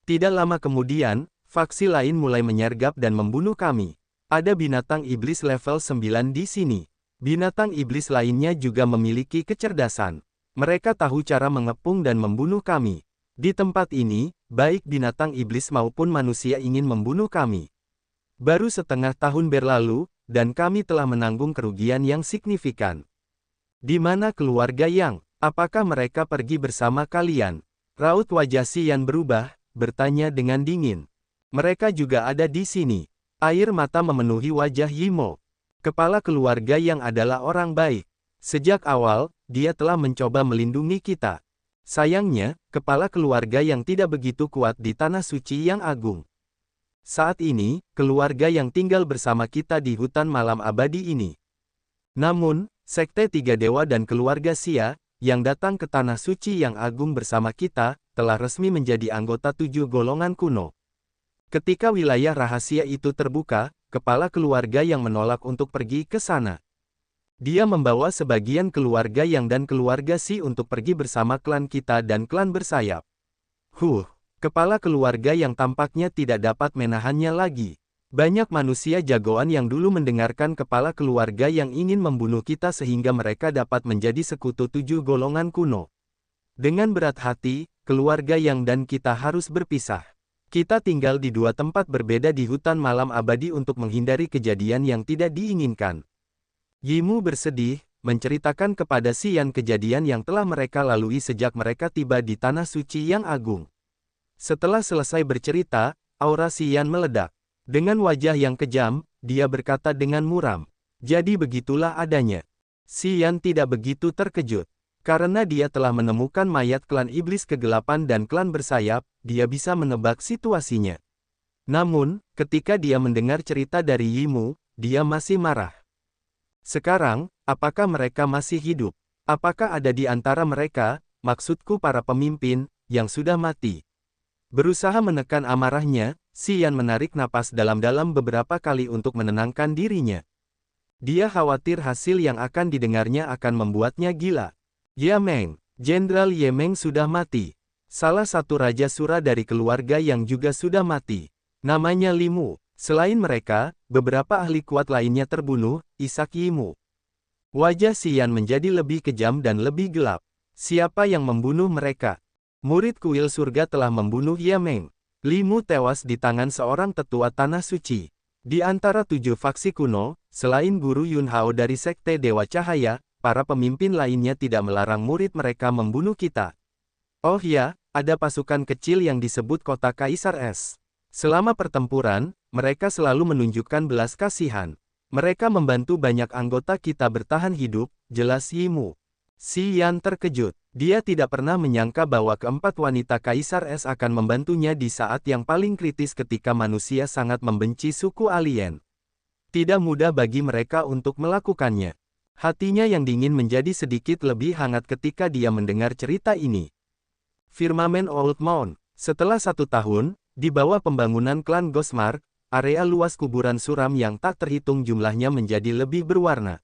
Tidak lama kemudian, faksi lain mulai menyergap dan membunuh kami. Ada binatang iblis level 9 di sini. Binatang iblis lainnya juga memiliki kecerdasan. Mereka tahu cara mengepung dan membunuh kami. Di tempat ini, baik binatang iblis maupun manusia ingin membunuh kami. Baru setengah tahun berlalu, dan kami telah menanggung kerugian yang signifikan. Di mana keluarga Yang? Apakah mereka pergi bersama kalian? Raut wajah Xian berubah, bertanya dengan dingin. Mereka juga ada di sini. Air mata memenuhi wajah Yimo. Kepala keluarga Yang adalah orang baik. Sejak awal, dia telah mencoba melindungi kita. Sayangnya, kepala keluarga Yang tidak begitu kuat di Tanah Suci Yang Agung. Saat ini, keluarga Yang tinggal bersama kita di hutan malam abadi ini. Namun, Sekte Tiga Dewa dan keluarga Xia, yang datang ke Tanah Suci Yang Agung bersama kita, telah resmi menjadi anggota 7 golongan kuno. Ketika wilayah rahasia itu terbuka, kepala keluarga Yang menolak untuk pergi ke sana. Dia membawa sebagian keluarga Yang dan keluarga Xi untuk pergi bersama klan kita dan klan bersayap. Kepala keluarga Yang tampaknya tidak dapat menahannya lagi. Banyak manusia jagoan yang dulu mendengarkan kepala keluarga Yang ingin membunuh kita sehingga mereka dapat menjadi sekutu 7 golongan kuno. Dengan berat hati, keluarga Yang dan kita harus berpisah. Kita tinggal di 2 tempat berbeda di hutan malam abadi untuk menghindari kejadian yang tidak diinginkan. Yimu bersedih, menceritakan kepada Xian kejadian yang telah mereka lalui sejak mereka tiba di Tanah Suci Yang Agung. Setelah selesai bercerita, aura Xian meledak. Dengan wajah yang kejam, dia berkata dengan muram. Jadi begitulah adanya. Xian tidak begitu terkejut. Karena dia telah menemukan mayat klan iblis kegelapan dan klan bersayap, dia bisa menebak situasinya. Namun, ketika dia mendengar cerita dari Yimu, dia masih marah. Sekarang, apakah mereka masih hidup? Apakah ada di antara mereka, maksudku para pemimpin, yang sudah mati? Berusaha menekan amarahnya, Xian menarik napas dalam-dalam beberapa kali untuk menenangkan dirinya. Dia khawatir hasil yang akan didengarnya akan membuatnya gila. Yemeng, Jenderal Yemeng sudah mati. Salah satu Raja Sura dari keluarga Yang juga sudah mati. Namanya Limu. Selain mereka, beberapa ahli kuat lainnya terbunuh, isak Yimu. Wajah Xian menjadi lebih kejam dan lebih gelap. Siapa yang membunuh mereka? Murid kuil surga telah membunuh Yemeng. Limu tewas di tangan seorang tetua Tanah Suci. Di antara 7 faksi kuno, selain Guru Yunhao dari Sekte Dewa Cahaya, para pemimpin lainnya tidak melarang murid mereka membunuh kita. Oh ya, ada pasukan kecil yang disebut Kota Kaisar Es. Selama pertempuran, mereka selalu menunjukkan belas kasihan. Mereka membantu banyak anggota kita bertahan hidup, jelas Yimu. Xian terkejut. Dia tidak pernah menyangka bahwa keempat wanita Kaisar Es akan membantunya di saat yang paling kritis ketika manusia sangat membenci suku alien. Tidak mudah bagi mereka untuk melakukannya. Hatinya yang dingin menjadi sedikit lebih hangat ketika dia mendengar cerita ini. Firmamen Old Mound. Setelah 1 tahun, di bawah pembangunan klan Gosmar, area luas kuburan suram yang tak terhitung jumlahnya menjadi lebih berwarna.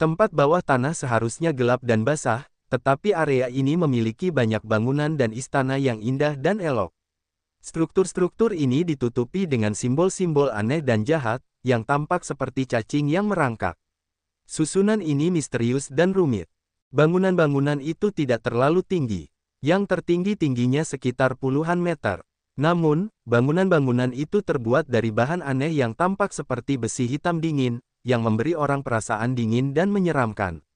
Tempat bawah tanah seharusnya gelap dan basah, tetapi area ini memiliki banyak bangunan dan istana yang indah dan elok. Struktur-struktur ini ditutupi dengan simbol-simbol aneh dan jahat, yang tampak seperti cacing yang merangkak. Susunan ini misterius dan rumit. Bangunan-bangunan itu tidak terlalu tinggi. Yang tertinggi-tingginya sekitar puluhan meter. Namun, bangunan-bangunan itu terbuat dari bahan aneh yang tampak seperti besi hitam dingin, yang memberi orang perasaan dingin dan menyeramkan.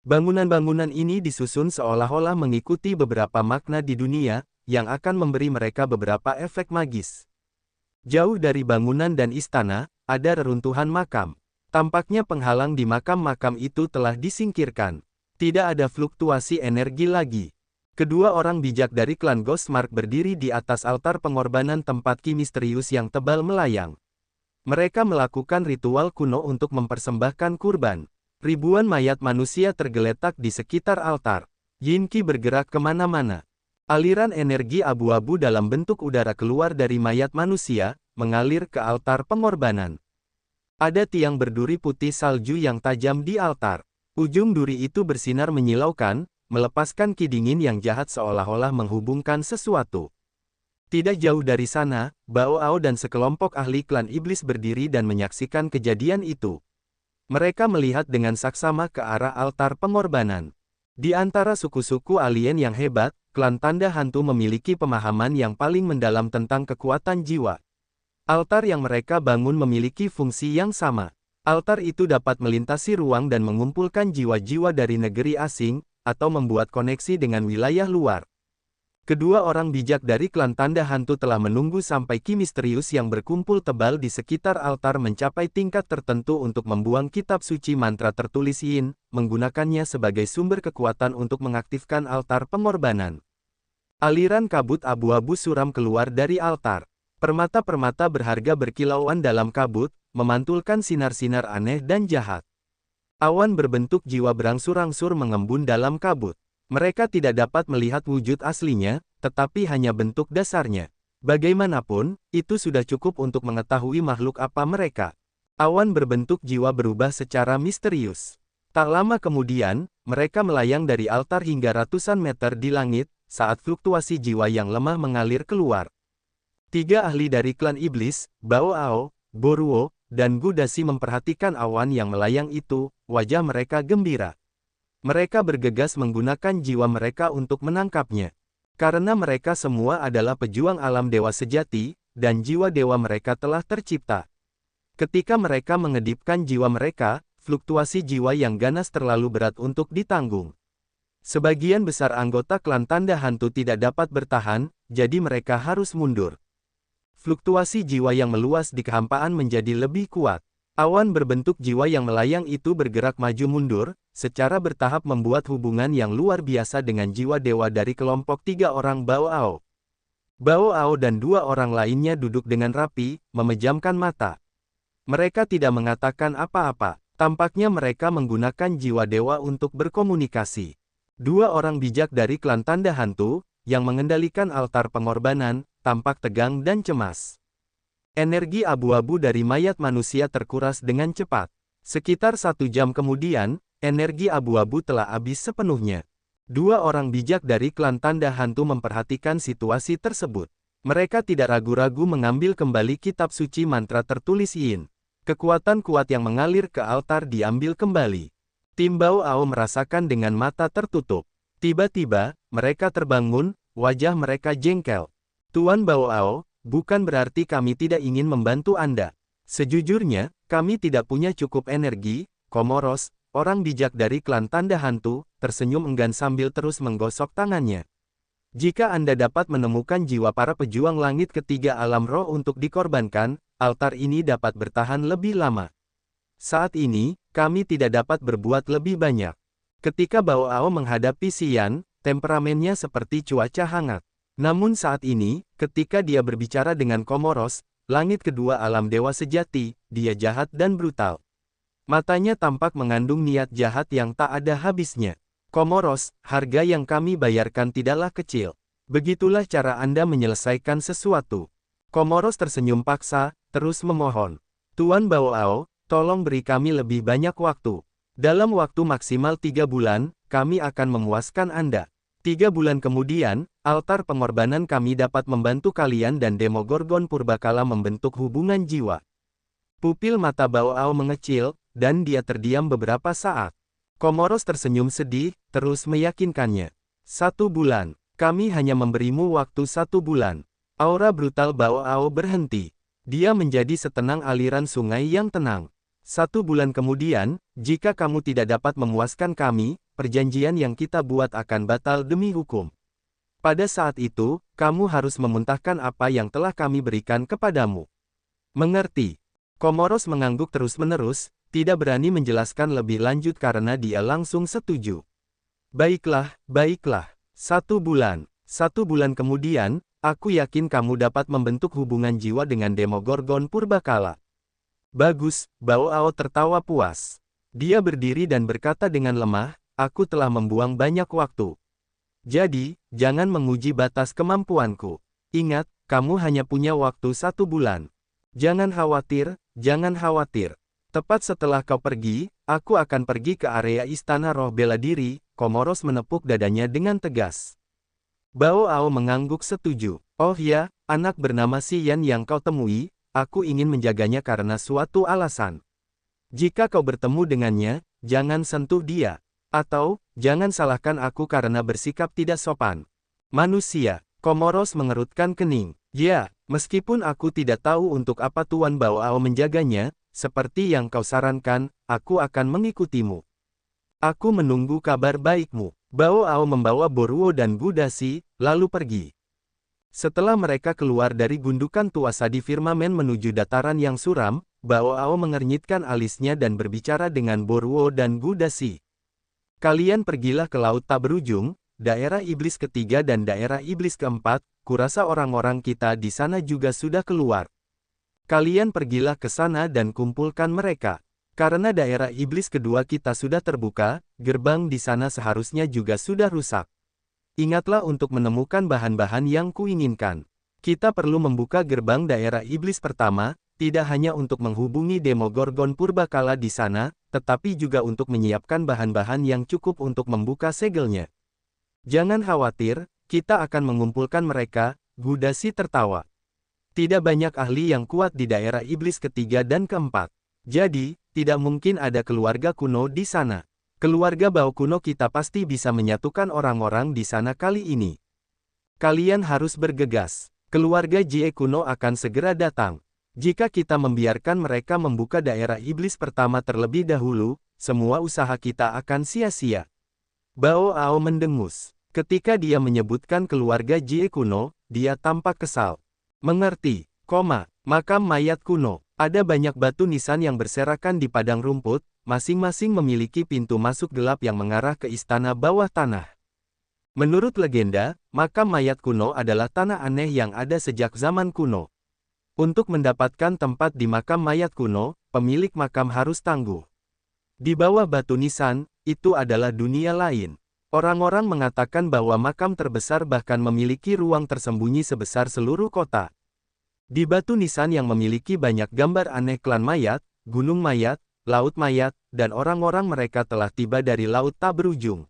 Bangunan-bangunan ini disusun seolah-olah mengikuti beberapa makna di dunia, yang akan memberi mereka beberapa efek magis. Jauh dari bangunan dan istana, ada reruntuhan makam. Tampaknya penghalang di makam-makam itu telah disingkirkan. Tidak ada fluktuasi energi lagi. Kedua orang bijak dari klan Ghostmark berdiri di atas altar pengorbanan tempat ki misterius yang tebal melayang. Mereka melakukan ritual kuno untuk mempersembahkan kurban. Ribuan mayat manusia tergeletak di sekitar altar. Yin Qi bergerak kemana-mana. Aliran energi abu-abu dalam bentuk udara keluar dari mayat manusia, mengalir ke altar pengorbanan. Ada tiang berduri putih salju yang tajam di altar. Ujung duri itu bersinar menyilaukan, melepaskan ki dingin yang jahat seolah-olah menghubungkan sesuatu. Tidak jauh dari sana, Bao Ao dan sekelompok ahli klan iblis berdiri dan menyaksikan kejadian itu. Mereka melihat dengan saksama ke arah altar pengorbanan. Di antara suku-suku alien yang hebat, klan tanda hantu memiliki pemahaman yang paling mendalam tentang kekuatan jiwa. Altar yang mereka bangun memiliki fungsi yang sama. Altar itu dapat melintasi ruang dan mengumpulkan jiwa-jiwa dari negeri asing, atau membuat koneksi dengan wilayah luar. Kedua orang bijak dari klan tanda hantu telah menunggu sampai ki misterius yang berkumpul tebal di sekitar altar mencapai tingkat tertentu untuk membuang kitab suci mantra tertulis Yin, menggunakannya sebagai sumber kekuatan untuk mengaktifkan altar pengorbanan. Aliran kabut abu-abu suram keluar dari altar. Permata-permata berharga berkilauan dalam kabut, memantulkan sinar-sinar aneh dan jahat. Awan berbentuk jiwa berangsur-angsur mengembun dalam kabut. Mereka tidak dapat melihat wujud aslinya, tetapi hanya bentuk dasarnya. Bagaimanapun, itu sudah cukup untuk mengetahui makhluk apa mereka. Awan berbentuk jiwa berubah secara misterius. Tak lama kemudian, mereka melayang dari altar hingga ratusan meter di langit, saat fluktuasi jiwa yang lemah mengalir keluar. Tiga ahli dari klan iblis, Bao Ao, Boruo, dan Gu Dasi memperhatikan awan yang melayang itu, wajah mereka gembira. Mereka bergegas menggunakan jiwa mereka untuk menangkapnya. Karena mereka semua adalah pejuang alam dewa sejati, dan jiwa dewa mereka telah tercipta. Ketika mereka mengedipkan jiwa mereka, fluktuasi jiwa yang ganas terlalu berat untuk ditanggung. Sebagian besar anggota klan tanda hantu tidak dapat bertahan, jadi mereka harus mundur. Fluktuasi jiwa yang meluas di kehampaan menjadi lebih kuat. Awan berbentuk jiwa yang melayang itu bergerak maju mundur, secara bertahap membuat hubungan yang luar biasa dengan jiwa dewa dari kelompok tiga orang Bao Ao. Bao Ao dan dua orang lainnya duduk dengan rapi, memejamkan mata. Mereka tidak mengatakan apa-apa, tampaknya mereka menggunakan jiwa dewa untuk berkomunikasi. Dua orang bijak dari klan tanda hantu, yang mengendalikan altar pengorbanan, tampak tegang dan cemas. Energi abu-abu dari mayat manusia terkuras dengan cepat. Sekitar 1 jam kemudian, energi abu-abu telah habis sepenuhnya. Dua orang bijak dari klan tanda hantu memperhatikan situasi tersebut. Mereka tidak ragu-ragu mengambil kembali kitab suci mantra tertulis Yin. Kekuatan kuat yang mengalir ke altar diambil kembali. Tim Bao Ao merasakan dengan mata tertutup. Tiba-tiba, mereka terbangun, wajah mereka jengkel. Tuan Bao Ao, bukan berarti kami tidak ingin membantu Anda. Sejujurnya, kami tidak punya cukup energi. Komoros, orang bijak dari klan tanda hantu, tersenyum enggan sambil terus menggosok tangannya. Jika Anda dapat menemukan jiwa para pejuang langit ketiga alam roh untuk dikorbankan, altar ini dapat bertahan lebih lama. Saat ini, kami tidak dapat berbuat lebih banyak. Ketika Bao Ao menghadapi Xian, temperamennya seperti cuaca hangat. Namun saat ini, ketika dia berbicara dengan Komoros, langit kedua alam dewa sejati, dia jahat dan brutal. Matanya tampak mengandung niat jahat yang tak ada habisnya. Komoros, harga yang kami bayarkan tidaklah kecil. Begitulah cara Anda menyelesaikan sesuatu. Komoros tersenyum paksa, terus memohon. Tuan Bao Ao, tolong beri kami lebih banyak waktu. Dalam waktu maksimal 3 bulan, kami akan memuaskan Anda. 3 bulan kemudian, altar pengorbanan kami dapat membantu kalian dan Demogorgon Purbakala membentuk hubungan jiwa. Pupil mata Bao Ao mengecil, dan dia terdiam beberapa saat. Komoros tersenyum sedih, terus meyakinkannya. 1 bulan. Kami hanya memberimu waktu 1 bulan. Aura brutal Bao Ao berhenti. Dia menjadi setenang aliran sungai yang tenang. 1 bulan kemudian, jika kamu tidak dapat memuaskan kami, perjanjian yang kita buat akan batal demi hukum. Pada saat itu, kamu harus memuntahkan apa yang telah kami berikan kepadamu. Mengerti? Komoros mengangguk terus-menerus, tidak berani menjelaskan lebih lanjut karena dia langsung setuju. Baiklah, baiklah. 1 bulan. 1 bulan kemudian, aku yakin kamu dapat membentuk hubungan jiwa dengan Demogorgon Purbakala. Bagus, Bao Ao tertawa puas. Dia berdiri dan berkata dengan lemah, aku telah membuang banyak waktu. Jadi, jangan menguji batas kemampuanku. Ingat, kamu hanya punya waktu 1 bulan. Jangan khawatir, jangan khawatir. Tepat setelah kau pergi, aku akan pergi ke area Istana Roh Bela Diri. Komoros menepuk dadanya dengan tegas. Bao Ao mengangguk setuju. Oh ya, anak bernama Si Yan yang kau temui, aku ingin menjaganya karena suatu alasan. Jika kau bertemu dengannya, jangan sentuh dia. Atau, jangan salahkan aku karena bersikap tidak sopan. Manusia, Komoros mengerutkan kening. Ya, meskipun aku tidak tahu untuk apa Tuan Bao Ao menjaganya, seperti yang kau sarankan, aku akan mengikutimu. Aku menunggu kabar baikmu. Bao Ao membawa Boruo dan Gudasi, lalu pergi. Setelah mereka keluar dari gundukan tuasa di firmamen menuju dataran yang suram, Bao Ao mengernyitkan alisnya dan berbicara dengan Boruo dan Gudasi. Kalian pergilah ke Laut Tak Berujung, daerah iblis ketiga dan daerah iblis keempat, kurasa orang-orang kita di sana juga sudah keluar. Kalian pergilah ke sana dan kumpulkan mereka. Karena daerah iblis kedua kita sudah terbuka, gerbang di sana seharusnya juga sudah rusak. Ingatlah untuk menemukan bahan-bahan yang kuinginkan. Kita perlu membuka gerbang daerah iblis pertama, tidak hanya untuk menghubungi Demogorgon Purbakala di sana, tetapi juga untuk menyiapkan bahan-bahan yang cukup untuk membuka segelnya. Jangan khawatir, kita akan mengumpulkan mereka, Gudasi tertawa. Tidak banyak ahli yang kuat di daerah iblis ketiga dan keempat. Jadi, tidak mungkin ada keluarga kuno di sana. Keluarga Bao kuno kita pasti bisa menyatukan orang-orang di sana kali ini. Kalian harus bergegas. Keluarga Jie kuno akan segera datang. Jika kita membiarkan mereka membuka daerah iblis pertama terlebih dahulu, semua usaha kita akan sia-sia. Bao Ao mendengus. Ketika dia menyebutkan keluarga Jie kuno, dia tampak kesal. Mengerti, makam mayat kuno. Ada banyak batu nisan yang berserakan di padang rumput, masing-masing memiliki pintu masuk gelap yang mengarah ke istana bawah tanah. Menurut legenda, makam mayat kuno adalah tanah aneh yang ada sejak zaman kuno. Untuk mendapatkan tempat di makam mayat kuno, pemilik makam harus tangguh. Di bawah batu nisan, itu adalah dunia lain. Orang-orang mengatakan bahwa makam terbesar bahkan memiliki ruang tersembunyi sebesar seluruh kota. Di batu nisan yang memiliki banyak gambar aneh klan mayat, gunung mayat, laut mayat, dan orang-orang mereka telah tiba dari Laut Tak Berujung.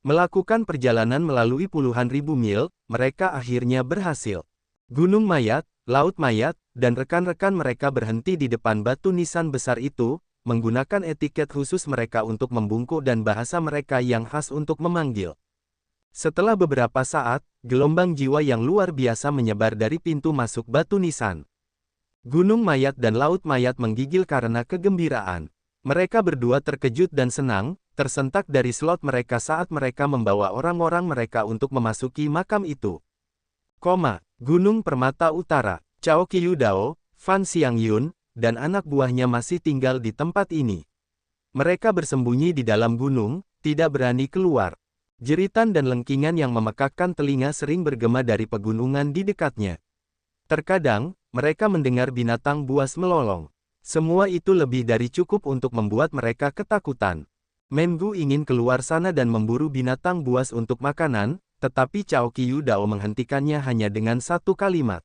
Melakukan perjalanan melalui puluhan ribu mil, mereka akhirnya berhasil. Gunung mayat, laut mayat, dan rekan-rekan mereka berhenti di depan batu nisan besar itu, menggunakan etiket khusus mereka untuk membungkuk dan bahasa mereka yang khas untuk memanggil. Setelah beberapa saat, gelombang jiwa yang luar biasa menyebar dari pintu masuk batu nisan. Gunung mayat dan laut mayat menggigil karena kegembiraan. Mereka berdua terkejut dan senang, tersentak dari slot mereka saat mereka membawa orang-orang mereka untuk memasuki makam itu. Gunung Permata Utara, Cao Qiu Dao, Fan Xiangyun, dan anak buahnya masih tinggal di tempat ini. Mereka bersembunyi di dalam gunung, tidak berani keluar. Jeritan dan lengkingan yang memekakkan telinga sering bergema dari pegunungan di dekatnya. Terkadang, mereka mendengar binatang buas melolong. Semua itu lebih dari cukup untuk membuat mereka ketakutan. Mengu ingin keluar sana dan memburu binatang buas untuk makanan, tetapi Cao Qiu Dao menghentikannya hanya dengan satu kalimat.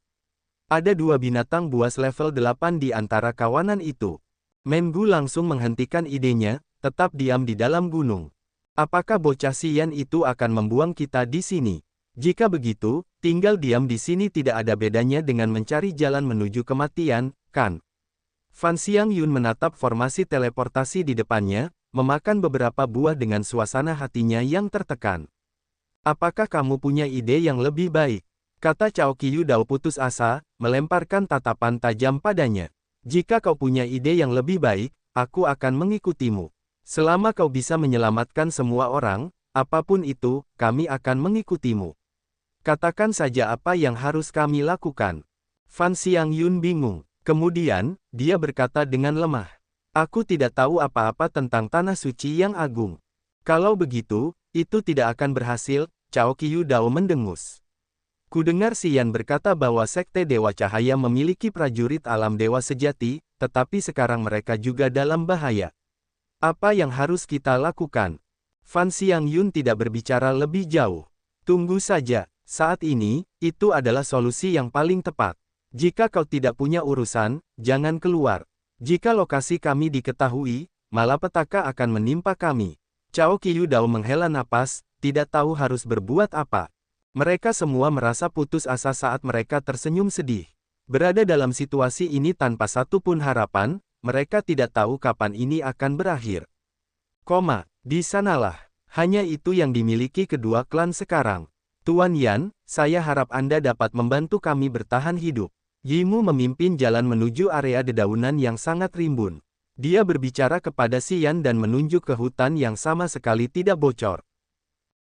Ada 2 binatang buas level 8 di antara kawanan itu. Mengu langsung menghentikan idenya, tetap diam di dalam gunung. Apakah bocah Si Yan itu akan membuang kita di sini? Jika begitu, tinggal diam di sini tidak ada bedanya dengan mencari jalan menuju kematian, kan? Fan Xiangyun menatap formasi teleportasi di depannya, memakan beberapa buah dengan suasana hatinya yang tertekan. Apakah kamu punya ide yang lebih baik? Kata Cao Qiu Dao putus asa, melemparkan tatapan tajam padanya. Jika kau punya ide yang lebih baik, aku akan mengikutimu. Selama kau bisa menyelamatkan semua orang, apapun itu, kami akan mengikutimu. Katakan saja apa yang harus kami lakukan. Fan Xiangyun bingung. Kemudian, dia berkata dengan lemah. Aku tidak tahu apa-apa tentang tanah suci yang agung. Kalau begitu, Itu tidak akan berhasil, Cao Qiu Dao mendengus. Kudengar Xian berkata bahwa Sekte Dewa Cahaya memiliki prajurit alam dewa sejati, tetapi sekarang mereka juga dalam bahaya. Apa yang harus kita lakukan? Fan Xiangyun tidak berbicara lebih jauh. Tunggu saja, saat ini, itu adalah solusi yang paling tepat. Jika kau tidak punya urusan, jangan keluar. Jika lokasi kami diketahui, malapetaka akan menimpa kami. Cao Qiu Dao menghela napas, tidak tahu harus berbuat apa. Mereka semua merasa putus asa saat mereka tersenyum sedih. Berada dalam situasi ini tanpa satu pun harapan, mereka tidak tahu kapan ini akan berakhir. Di sanalah. Hanya itu yang dimiliki kedua klan sekarang. Tuan Yan, saya harap Anda dapat membantu kami bertahan hidup. Yimu memimpin jalan menuju area dedaunan yang sangat rimbun. Dia berbicara kepada Xian dan menunjuk ke hutan yang sama sekali tidak bocor.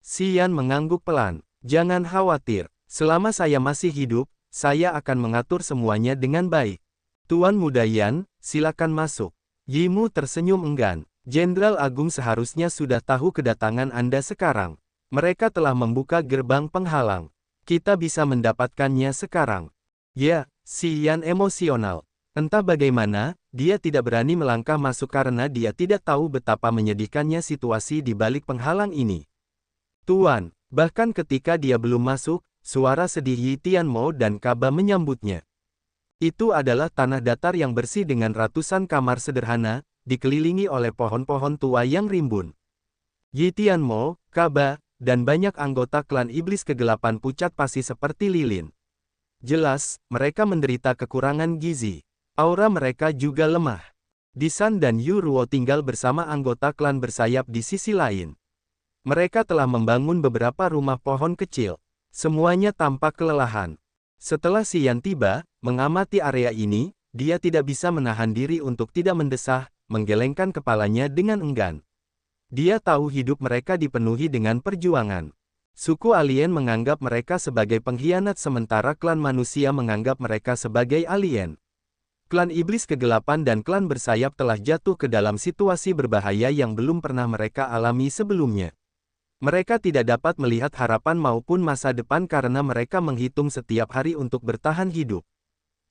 Xian mengangguk pelan. Jangan khawatir, selama saya masih hidup, saya akan mengatur semuanya dengan baik. Tuan Muda Yan, silakan masuk. Yimu tersenyum enggan. Jenderal Agung seharusnya sudah tahu kedatangan Anda sekarang. Mereka telah membuka gerbang penghalang. Kita bisa mendapatkannya sekarang. Ya, Xian emosional. Entah bagaimana, dia tidak berani melangkah masuk karena dia tidak tahu betapa menyedihkannya situasi di balik penghalang ini. Tuan. Bahkan ketika dia belum masuk, suara sedih Yi Tianmo dan Kaba menyambutnya. Itu adalah tanah datar yang bersih dengan ratusan kamar sederhana, dikelilingi oleh pohon-pohon tua yang rimbun. Yi Tianmo, Kaba, dan banyak anggota klan iblis kegelapan pucat pasi seperti lilin. Jelas, mereka menderita kekurangan gizi. Aura mereka juga lemah. Disan dan Yu Ruo tinggal bersama anggota klan bersayap di sisi lain. Mereka telah membangun beberapa rumah pohon kecil. Semuanya tampak kelelahan. Setelah Xian tiba, mengamati area ini, dia tidak bisa menahan diri untuk tidak mendesah, menggelengkan kepalanya dengan enggan. Dia tahu hidup mereka dipenuhi dengan perjuangan. Suku alien menganggap mereka sebagai pengkhianat sementara klan manusia menganggap mereka sebagai alien. Klan iblis kegelapan dan klan bersayap telah jatuh ke dalam situasi berbahaya yang belum pernah mereka alami sebelumnya. Mereka tidak dapat melihat harapan maupun masa depan karena mereka menghitung setiap hari untuk bertahan hidup.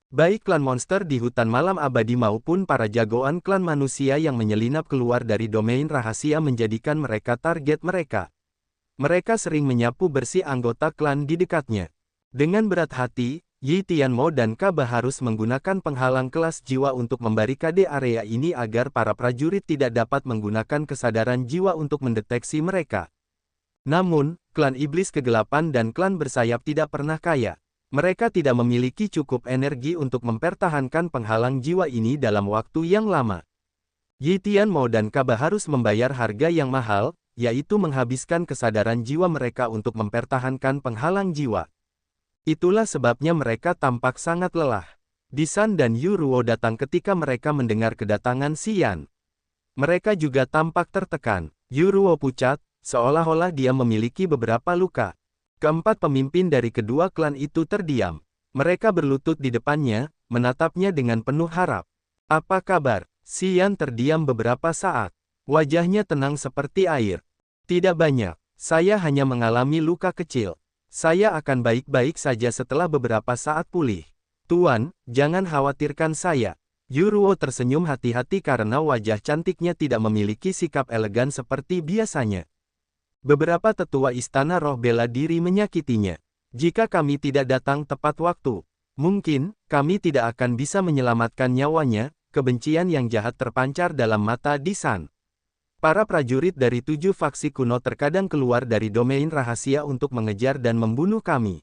Baik klan monster di hutan malam abadi maupun para jagoan klan manusia yang menyelinap keluar dari domain rahasia menjadikan mereka target mereka. Mereka sering menyapu bersih anggota klan di dekatnya. Dengan berat hati, Yi Tianmo dan Kaba harus menggunakan penghalang kelas jiwa untuk membarikade area ini agar para prajurit tidak dapat menggunakan kesadaran jiwa untuk mendeteksi mereka. Namun, klan iblis kegelapan dan klan bersayap tidak pernah kaya. Mereka tidak memiliki cukup energi untuk mempertahankan penghalang jiwa ini dalam waktu yang lama. Yi Tianmo dan Kaba harus membayar harga yang mahal, yaitu menghabiskan kesadaran jiwa mereka untuk mempertahankan penghalang jiwa. Itulah sebabnya mereka tampak sangat lelah. Disan dan Yu Ruo datang ketika mereka mendengar kedatangan Xian. Mereka juga tampak tertekan. Yu Ruo pucat, seolah-olah dia memiliki beberapa luka. Keempat pemimpin dari kedua klan itu terdiam. Mereka berlutut di depannya, menatapnya dengan penuh harap. Apa kabar? Xian terdiam beberapa saat. Wajahnya tenang seperti air. Tidak banyak. Saya hanya mengalami luka kecil. Saya akan baik-baik saja setelah beberapa saat pulih. Tuan, jangan khawatirkan saya. Yu Ruo tersenyum hati-hati karena wajah cantiknya tidak memiliki sikap elegan seperti biasanya. Beberapa tetua istana roh bela diri menyakitinya. Jika kami tidak datang tepat waktu, mungkin kami tidak akan bisa menyelamatkan nyawanya. Kebencian yang jahat terpancar dalam mata Disan. Para prajurit dari 7 faksi kuno terkadang keluar dari domain rahasia untuk mengejar dan membunuh kami.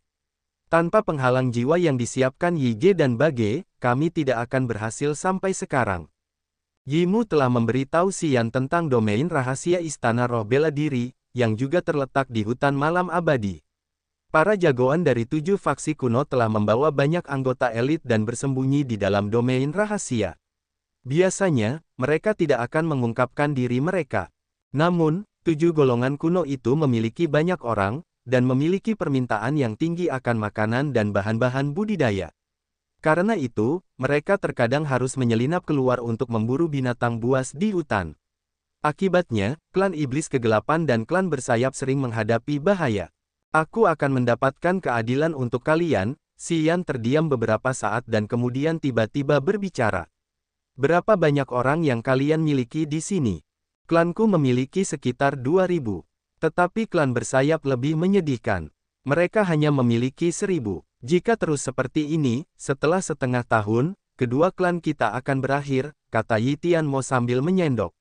Tanpa penghalang jiwa yang disiapkan Yige dan Bage, kami tidak akan berhasil sampai sekarang. Yimu telah memberitahu Xian tentang domain rahasia istana roh bela diri, yang juga terletak di hutan malam abadi. Para jagoan dari 7 faksi kuno telah membawa banyak anggota elit dan bersembunyi di dalam domain rahasia. Biasanya, mereka tidak akan mengungkapkan diri mereka. Namun, 7 golongan kuno itu memiliki banyak orang, dan memiliki permintaan yang tinggi akan makanan dan bahan-bahan budidaya. Karena itu, mereka terkadang harus menyelinap keluar untuk memburu binatang buas di hutan. Akibatnya, klan iblis kegelapan dan klan bersayap sering menghadapi bahaya. Aku akan mendapatkan keadilan untuk kalian. Xian terdiam beberapa saat dan kemudian tiba-tiba berbicara. Berapa banyak orang yang kalian miliki di sini? Klanku memiliki sekitar 2000. Tetapi klan bersayap lebih menyedihkan. Mereka hanya memiliki 1000. Jika terus seperti ini, setelah setengah tahun, kedua klan kita akan berakhir, kata Yi Tianmo sambil menyendok.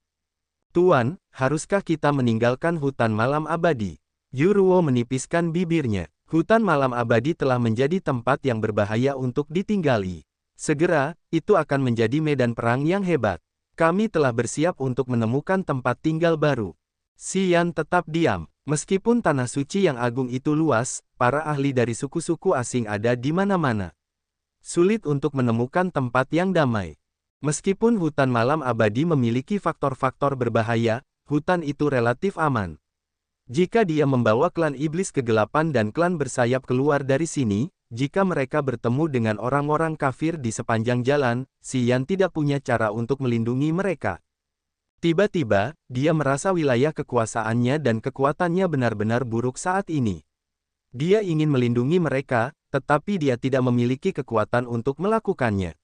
Tuan, haruskah kita meninggalkan hutan malam abadi? Yuruo menipiskan bibirnya. Hutan malam abadi telah menjadi tempat yang berbahaya untuk ditinggali. Segera, itu akan menjadi medan perang yang hebat. Kami telah bersiap untuk menemukan tempat tinggal baru. Xian tetap diam. Meskipun tanah suci yang agung itu luas, para ahli dari suku-suku asing ada di mana-mana. Sulit untuk menemukan tempat yang damai. Meskipun hutan malam abadi memiliki faktor-faktor berbahaya, hutan itu relatif aman. Jika dia membawa klan iblis kegelapan dan klan bersayap keluar dari sini, jika mereka bertemu dengan orang-orang kafir di sepanjang jalan, Xian tidak punya cara untuk melindungi mereka. Tiba-tiba, dia merasa wilayah kekuasaannya dan kekuatannya benar-benar buruk saat ini. Dia ingin melindungi mereka, tetapi dia tidak memiliki kekuatan untuk melakukannya.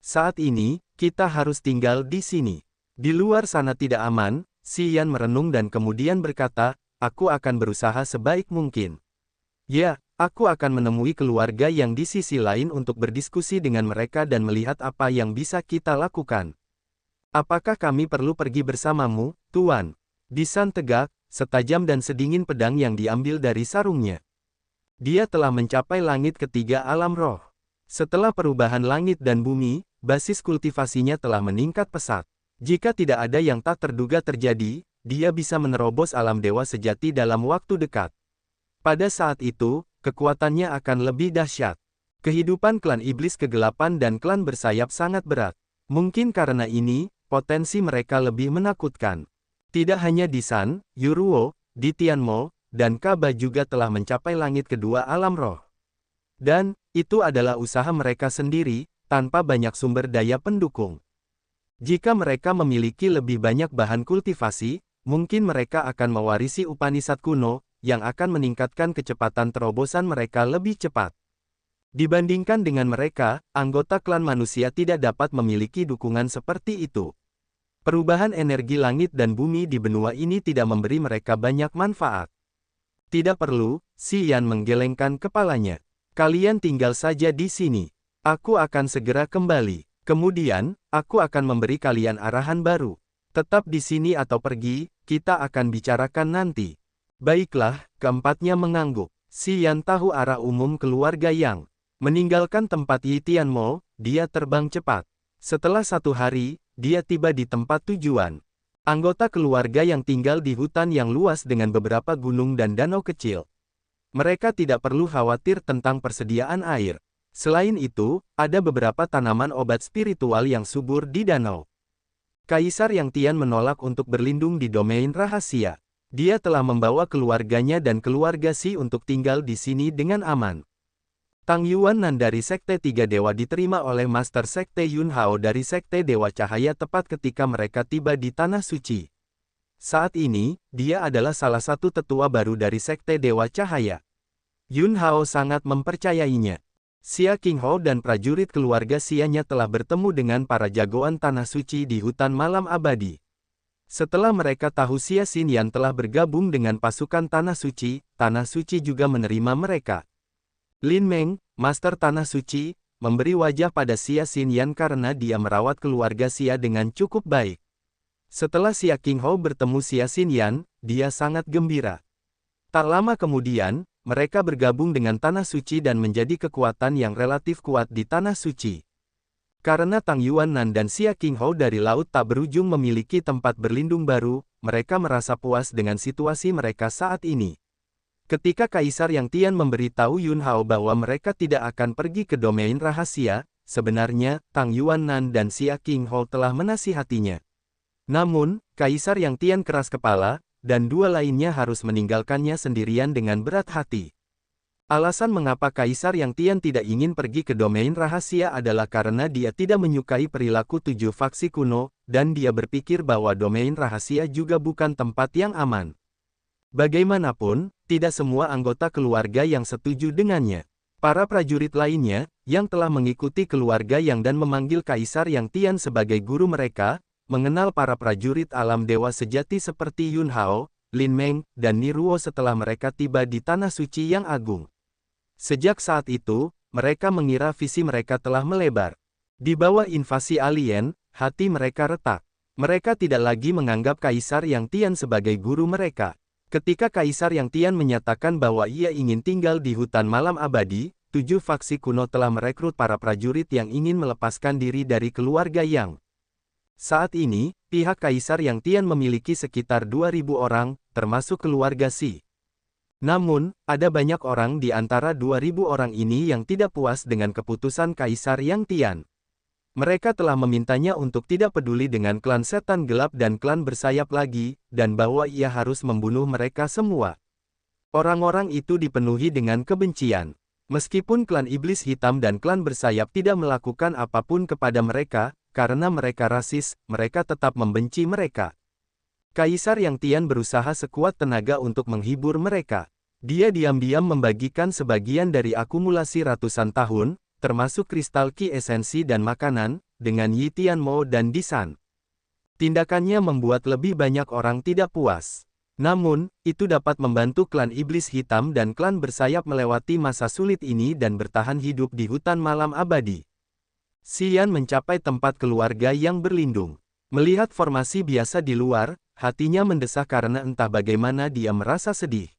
Saat ini, kita harus tinggal di sini. Di luar sana tidak aman. Xian merenung dan kemudian berkata, aku akan berusaha sebaik mungkin. Ya, aku akan menemui keluarga yang di sisi lain untuk berdiskusi dengan mereka dan melihat apa yang bisa kita lakukan. Apakah kami perlu pergi bersamamu, Tuan? Disan tegak, setajam dan sedingin pedang yang diambil dari sarungnya. Dia telah mencapai langit ketiga alam roh. Setelah perubahan langit dan bumi, basis kultivasinya telah meningkat pesat. Jika tidak ada yang tak terduga terjadi, dia bisa menerobos alam dewa sejati dalam waktu dekat. Pada saat itu, kekuatannya akan lebih dahsyat. Kehidupan klan iblis kegelapan dan klan bersayap sangat berat. Mungkin karena ini, potensi mereka lebih menakutkan. Tidak hanya Disan, Yuruo, Di Tianmo, dan Kaba juga telah mencapai langit kedua alam roh. Dan, itu adalah usaha mereka sendiri, tanpa banyak sumber daya pendukung. Jika mereka memiliki lebih banyak bahan kultivasi, mungkin mereka akan mewarisi Upanishad kuno, yang akan meningkatkan kecepatan terobosan mereka lebih cepat. Dibandingkan dengan mereka, anggota klan manusia tidak dapat memiliki dukungan seperti itu. Perubahan energi langit dan bumi di benua ini tidak memberi mereka banyak manfaat. Tidak perlu, Xian menggelengkan kepalanya. Kalian tinggal saja di sini. Aku akan segera kembali. Kemudian, aku akan memberi kalian arahan baru. Tetap di sini atau pergi, kita akan bicarakan nanti. Baiklah, keempatnya mengangguk. Xian tahu arah umum keluarga Yang. Meninggalkan tempat Yi Tianmo, dia terbang cepat. Setelah 1 hari, dia tiba di tempat tujuan. Anggota keluarga yang tinggal di hutan yang luas dengan beberapa gunung dan danau kecil. Mereka tidak perlu khawatir tentang persediaan air. Selain itu, ada beberapa tanaman obat spiritual yang subur di danau. Kaisar Yang Tian menolak untuk berlindung di domain rahasia. Dia telah membawa keluarganya dan keluarga Xi untuk tinggal di sini dengan aman. Tang Yuan Nan dari Sekte Tiga Dewa diterima oleh Master Sekte Yun Hao dari Sekte Dewa Cahaya tepat ketika mereka tiba di Tanah Suci. Saat ini, dia adalah salah satu tetua baru dari Sekte Dewa Cahaya. Yun Hao sangat mempercayainya. Xia Qingho dan prajurit keluarga Xia-nya telah bertemu dengan para jagoan Tanah Suci di hutan malam abadi. Setelah mereka tahu Xia Xinyan telah bergabung dengan pasukan Tanah Suci juga menerima mereka. Lin Meng, Master Tanah Suci, memberi wajah pada Xia Xinyan karena dia merawat keluarga Xia dengan cukup baik. Setelah Xia Qingho bertemu Xia Xinyan, dia sangat gembira. Tak lama kemudian, mereka bergabung dengan Tanah Suci dan menjadi kekuatan yang relatif kuat di Tanah Suci. Karena Tang Yuan Nan dan Xia Qingho dari laut tak berujung memiliki tempat berlindung baru, mereka merasa puas dengan situasi mereka saat ini. Ketika Kaisar Yang Tian memberitahu Yun Hao bahwa mereka tidak akan pergi ke domain rahasia, sebenarnya, Tang Yuan Nan dan Xia Qingho telah menasihatinya. Namun, Kaisar Yang Tian keras kepala, dan dua lainnya harus meninggalkannya sendirian dengan berat hati. Alasan mengapa Kaisar Yang Tian tidak ingin pergi ke domain rahasia adalah karena dia tidak menyukai perilaku 7 faksi kuno, dan dia berpikir bahwa domain rahasia juga bukan tempat yang aman. Bagaimanapun, tidak semua anggota keluarga yang setuju dengannya. Para prajurit lainnya, yang telah mengikuti keluarga Yang dan memanggil Kaisar Yang Tian sebagai guru mereka, mengenal para prajurit alam dewa sejati seperti Yun Hao, Lin Meng, dan Niruo setelah mereka tiba di Tanah Suci yang agung. Sejak saat itu, mereka mengira visi mereka telah melebar. Di bawah invasi alien, hati mereka retak. Mereka tidak lagi menganggap Kaisar Yang Tian sebagai guru mereka. Ketika Kaisar Yang Tian menyatakan bahwa ia ingin tinggal di hutan malam abadi, 7 faksi kuno telah merekrut para prajurit yang ingin melepaskan diri dari keluarga Yang. Saat ini, pihak Kaisar Yang Tian memiliki sekitar 2.000 orang, termasuk keluarga Xi. Namun, ada banyak orang di antara 2.000 orang ini yang tidak puas dengan keputusan Kaisar Yang Tian. Mereka telah memintanya untuk tidak peduli dengan klan setan gelap dan klan bersayap lagi, dan bahwa ia harus membunuh mereka semua. Orang-orang itu dipenuhi dengan kebencian. Meskipun klan iblis hitam dan klan bersayap tidak melakukan apapun kepada mereka, karena mereka rasis, mereka tetap membenci mereka. Kaisar Yang Tian berusaha sekuat tenaga untuk menghibur mereka. Dia diam-diam membagikan sebagian dari akumulasi ratusan tahun, termasuk kristal ki esensi dan makanan, dengan Yi Tianmo dan Disan. Tindakannya membuat lebih banyak orang tidak puas. Namun, itu dapat membantu klan iblis hitam dan klan bersayap melewati masa sulit ini dan bertahan hidup di hutan malam abadi. Xian mencapai tempat keluarga yang berlindung. Melihat formasi biasa di luar, hatinya mendesah karena entah bagaimana dia merasa sedih.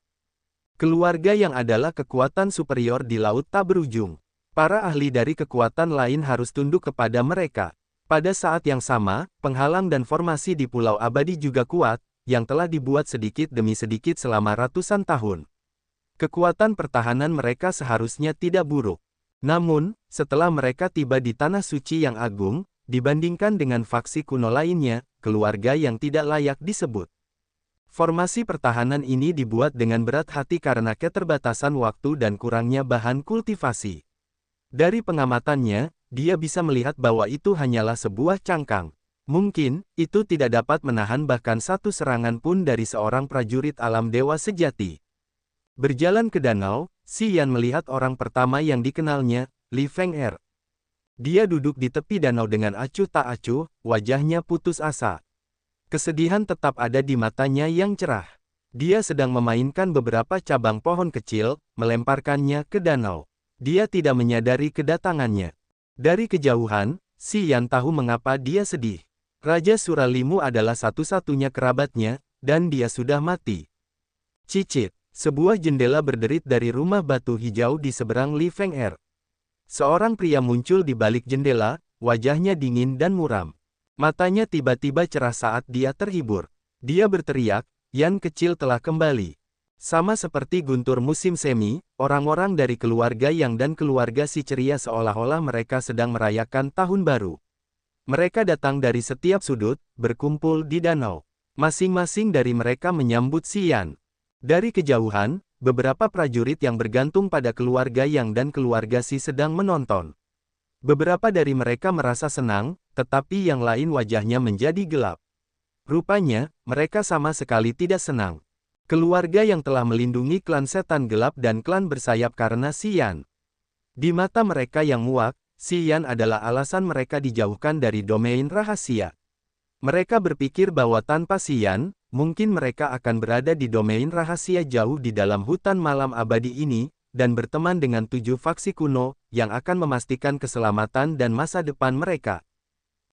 Keluarga Yang adalah kekuatan superior di laut tak berujung. Para ahli dari kekuatan lain harus tunduk kepada mereka. Pada saat yang sama, penghalang dan formasi di Pulau Abadi juga kuat, yang telah dibuat sedikit demi sedikit selama ratusan tahun. Kekuatan pertahanan mereka seharusnya tidak buruk. Namun, setelah mereka tiba di Tanah Suci yang agung, dibandingkan dengan faksi kuno lainnya, keluarga Yang tidak layak disebut. Formasi pertahanan ini dibuat dengan berat hati karena keterbatasan waktu dan kurangnya bahan kultivasi. Dari pengamatannya, dia bisa melihat bahwa itu hanyalah sebuah cangkang. Mungkin, itu tidak dapat menahan bahkan satu serangan pun dari seorang prajurit alam dewa sejati. Berjalan ke danau, Xian melihat orang pertama yang dikenalnya, Li Feng'er. Dia duduk di tepi danau dengan acuh tak acuh, wajahnya putus asa. Kesedihan tetap ada di matanya yang cerah. Dia sedang memainkan beberapa cabang pohon kecil, melemparkannya ke danau. Dia tidak menyadari kedatangannya. Dari kejauhan, Xian tahu mengapa dia sedih. Raja Suralimu adalah satu-satunya kerabatnya, dan dia sudah mati. Cicit, sebuah jendela berderit dari rumah batu hijau di seberang Li Feng'er. Seorang pria muncul di balik jendela, wajahnya dingin dan muram. Matanya tiba-tiba cerah saat dia terhibur. Dia berteriak, Yan kecil telah kembali. Sama seperti guntur musim semi, orang-orang dari keluarga Yang dan keluarga Xi ceria seolah-olah mereka sedang merayakan tahun baru. Mereka datang dari setiap sudut, berkumpul di danau. Masing-masing dari mereka menyambut Xian. Dari kejauhan, beberapa prajurit yang bergantung pada keluarga Yang dan keluarga Xi sedang menonton. Beberapa dari mereka merasa senang, tetapi yang lain wajahnya menjadi gelap. Rupanya, mereka sama sekali tidak senang. Keluarga Yang telah melindungi klan setan gelap dan klan bersayap karena Xian. Di mata mereka yang muak, Xian adalah alasan mereka dijauhkan dari domain rahasia. Mereka berpikir bahwa tanpa Xian, mungkin mereka akan berada di domain rahasia jauh di dalam hutan malam abadi ini, dan berteman dengan 7 faksi kuno, yang akan memastikan keselamatan dan masa depan mereka.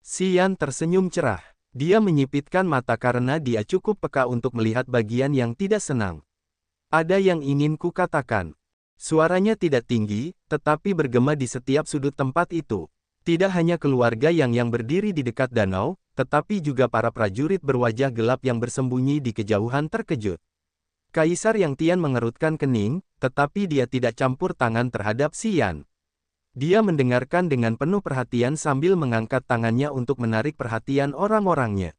Xian tersenyum cerah. Dia menyipitkan mata karena dia cukup peka untuk melihat bagian yang tidak senang. Ada yang ingin kukatakan. Suaranya tidak tinggi, tetapi bergema di setiap sudut tempat itu. Tidak hanya keluarga yang berdiri di dekat danau, tetapi juga para prajurit berwajah gelap yang bersembunyi di kejauhan terkejut. Kaisar Yang Tian mengerutkan kening, tetapi dia tidak campur tangan terhadap Xian. Dia mendengarkan dengan penuh perhatian sambil mengangkat tangannya untuk menarik perhatian orang-orangnya.